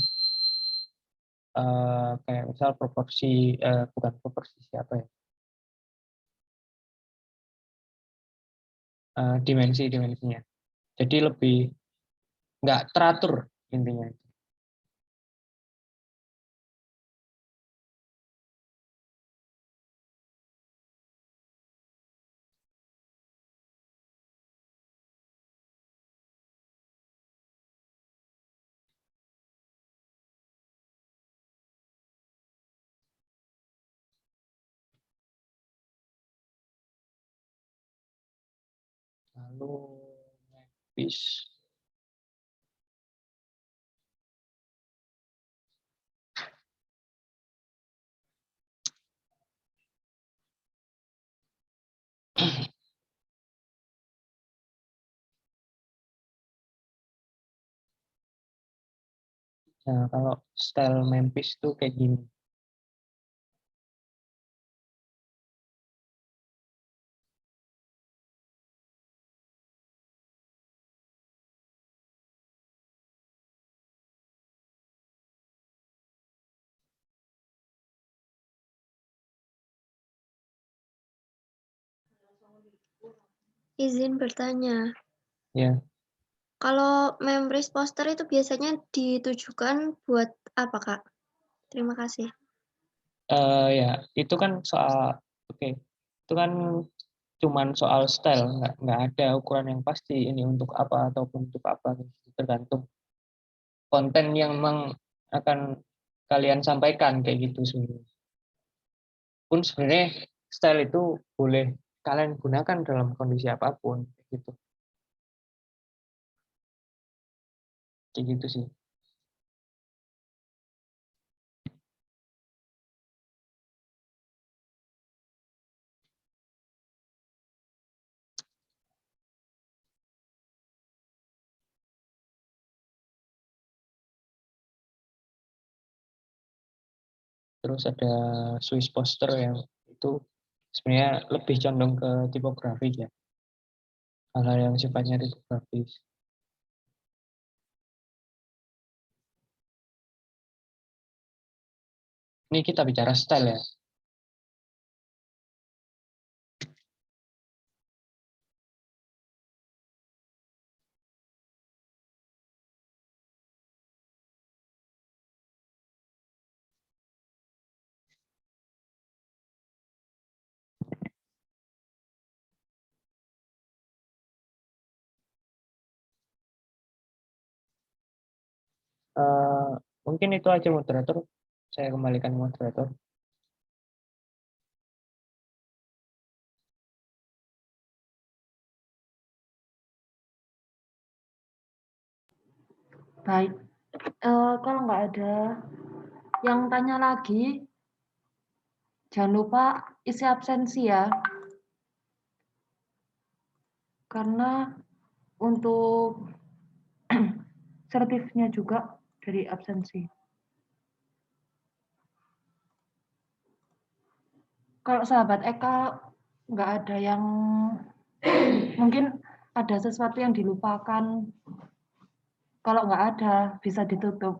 kayak misal proporsi bukan proporsi siapa ya dimensinya. Jadi lebih nggak teratur intinya. Lalu Memphis. Nah, kalau style Memphis tuh kayak gini. Izin bertanya. Ya. Kalau members poster itu biasanya ditujukan buat apa, Kak? Terima kasih. Ya, itu kan soal itu kan cuman soal style, nggak ada ukuran yang pasti ini untuk apa ataupun untuk apa, tergantung konten yang memang akan kalian sampaikan kayak gitu sebenarnya. Pun sebenarnya style itu boleh kalian gunakan dalam kondisi apapun gitu. Kayak gitu sih. Terus ada Swiss poster yang itu sebenarnya lebih condong ke tipografi ya. Hal-hal yang sifatnya tipografis. Ini kita bicara style ya. Mungkin itu aja moderator. Saya kembalikan moderator. Baik, kalau nggak ada yang tanya lagi, jangan lupa isi absensi ya. karena untuk sertifnya juga dari absensi. Kalau sahabat Eka nggak ada yang mungkin ada sesuatu yang dilupakan. Kalau nggak ada bisa ditutup.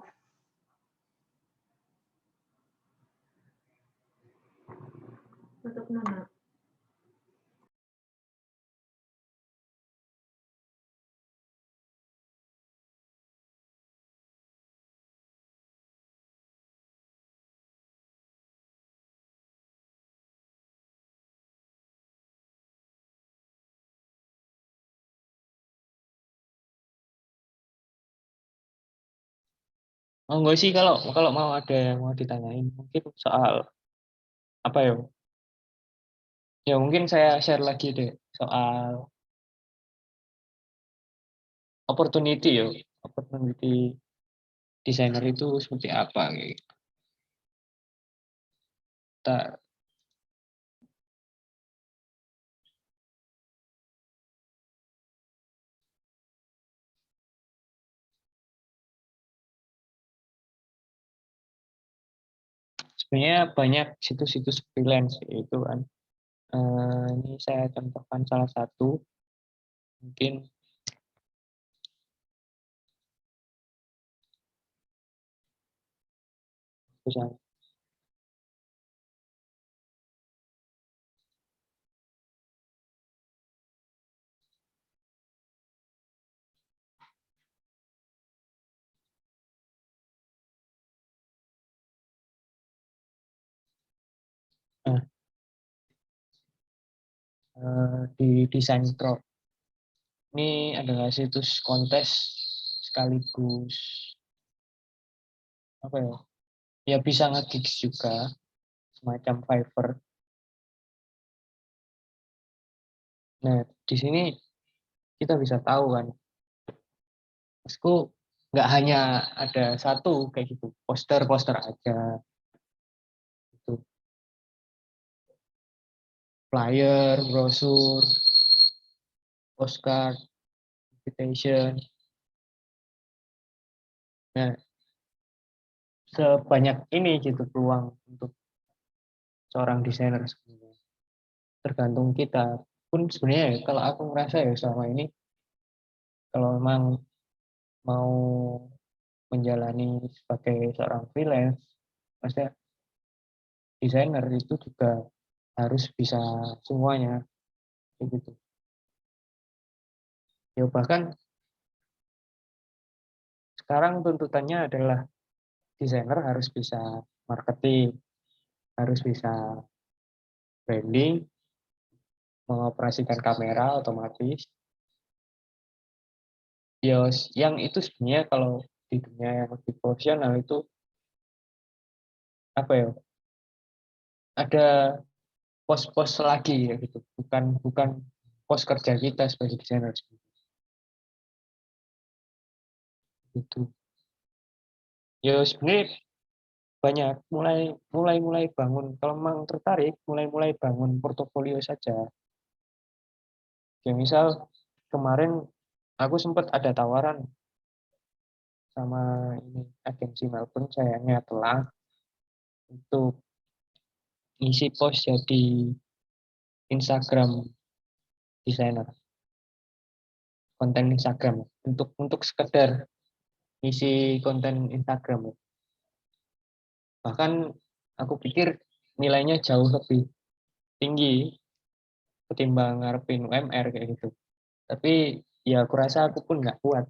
Tutup mana? Oh enggak sih, kalau kalau mau ada yang mau ditanyain mungkin soal apa ya? Ya mungkin saya share lagi deh soal opportunity ya. Opportunity desainer itu seperti apa gitu. Kita sebenarnya banyak situs-situs freelance itu kan. Ini saya contohkan salah satu, mungkin misalnya nah, di Design Pro ini adalah situs kontes sekaligus apa ya? Ya bisa nge-gigs juga, semacam Fiverr. Nah, di sini kita bisa tahu kan, maksudku nggak hanya ada satu kayak gitu, poster-poster aja, gitu. Flyer, brosur, postcard, invitation. Nah, sebanyak ini gitu peluang untuk seorang desainer sebenarnya. Tergantung kita. Pun sebenarnya ya, kalau aku merasa ya selama ini, kalau memang mau menjalani sebagai seorang freelance, maksudnya desainer itu juga harus bisa semuanya, kayak gitu. Ya bahkan sekarang tuntutannya adalah desainer harus bisa marketing, harus bisa branding, mengoperasikan kamera otomatis. Ya, yang itu sebenarnya kalau di dunia yang lebih profesional itu apa ya? Ada pos-pos lagi ya gitu. Bukan bukan pos kerja kita sebagai desainer gitu. Ya sebenarnya banyak mulai bangun, kalau memang tertarik mulai bangun portofolio saja. Ya misal kemarin aku sempat ada tawaran sama ini agensi Melbourne, sayangnya telah untuk ngisi post jadi Instagram designer, konten Instagram untuk sekedar ngisi konten Instagram. Bahkan aku pikir nilainya jauh lebih tinggi ketimbang ngarepin UMR kayak gitu. Tapi ya aku rasa aku pun nggak kuat.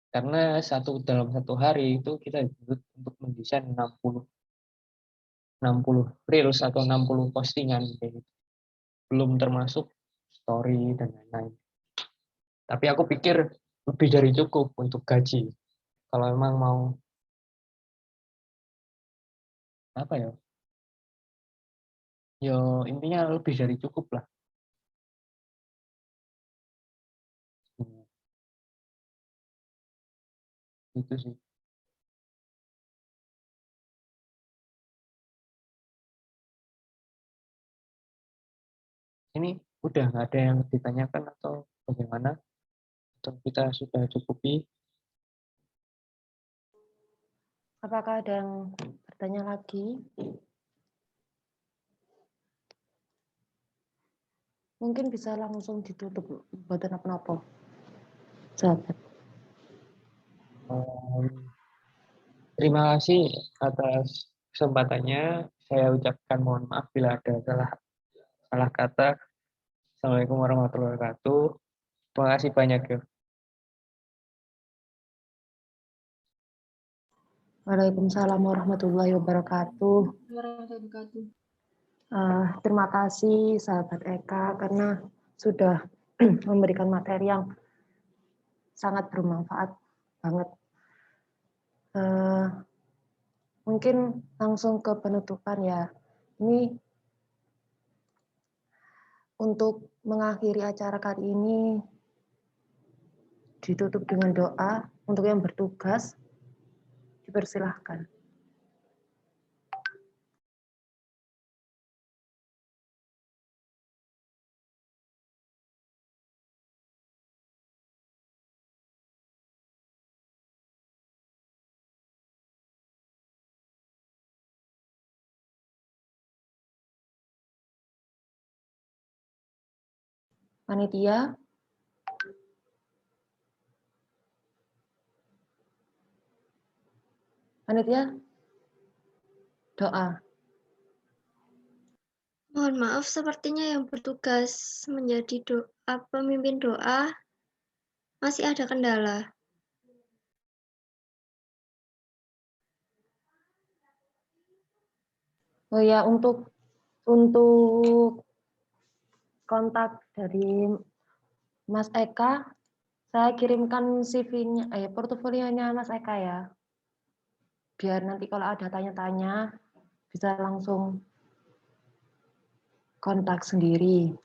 Karena dalam satu hari itu kita dituntut untuk mendesain 60 reels atau 60 postingan kayak gitu. Belum termasuk story dan lain-lain. Tapi aku pikir lebih dari cukup untuk gaji. Kalau memang mau apa ya? Yo intinya lebih dari cukup lah. Itu sih. Ini udah nggak ada yang ditanyakan atau bagaimana? Atau kita sudah cukupi? Apakah ada yang bertanya lagi? Mungkin bisa langsung ditutup, buatan apa-apa. Sahabat. Terima kasih atas kesempatannya. Saya ucapkan mohon maaf bila ada salah kata. Assalamualaikum warahmatullahi wabarakatuh. Terima kasih banyak ya. Waalaikumsalam warahmatullahi wabarakatuh. Terima kasih sahabat Eka karena sudah memberikan materi yang sangat bermanfaat banget. Mungkin langsung ke penutupan ya. Ini untuk mengakhiri acara kali ini ditutup dengan doa. Untuk yang bertugas dipersilahkan. Panitia, doa. Mohon maaf, sepertinya yang bertugas menjadi pemimpin doa masih ada kendala. Oh ya, untuk kontak dari Mas Eka, saya kirimkan CV-nya, portofolionya Mas Eka ya. Biar nanti kalau ada tanya-tanya bisa langsung kontak sendiri.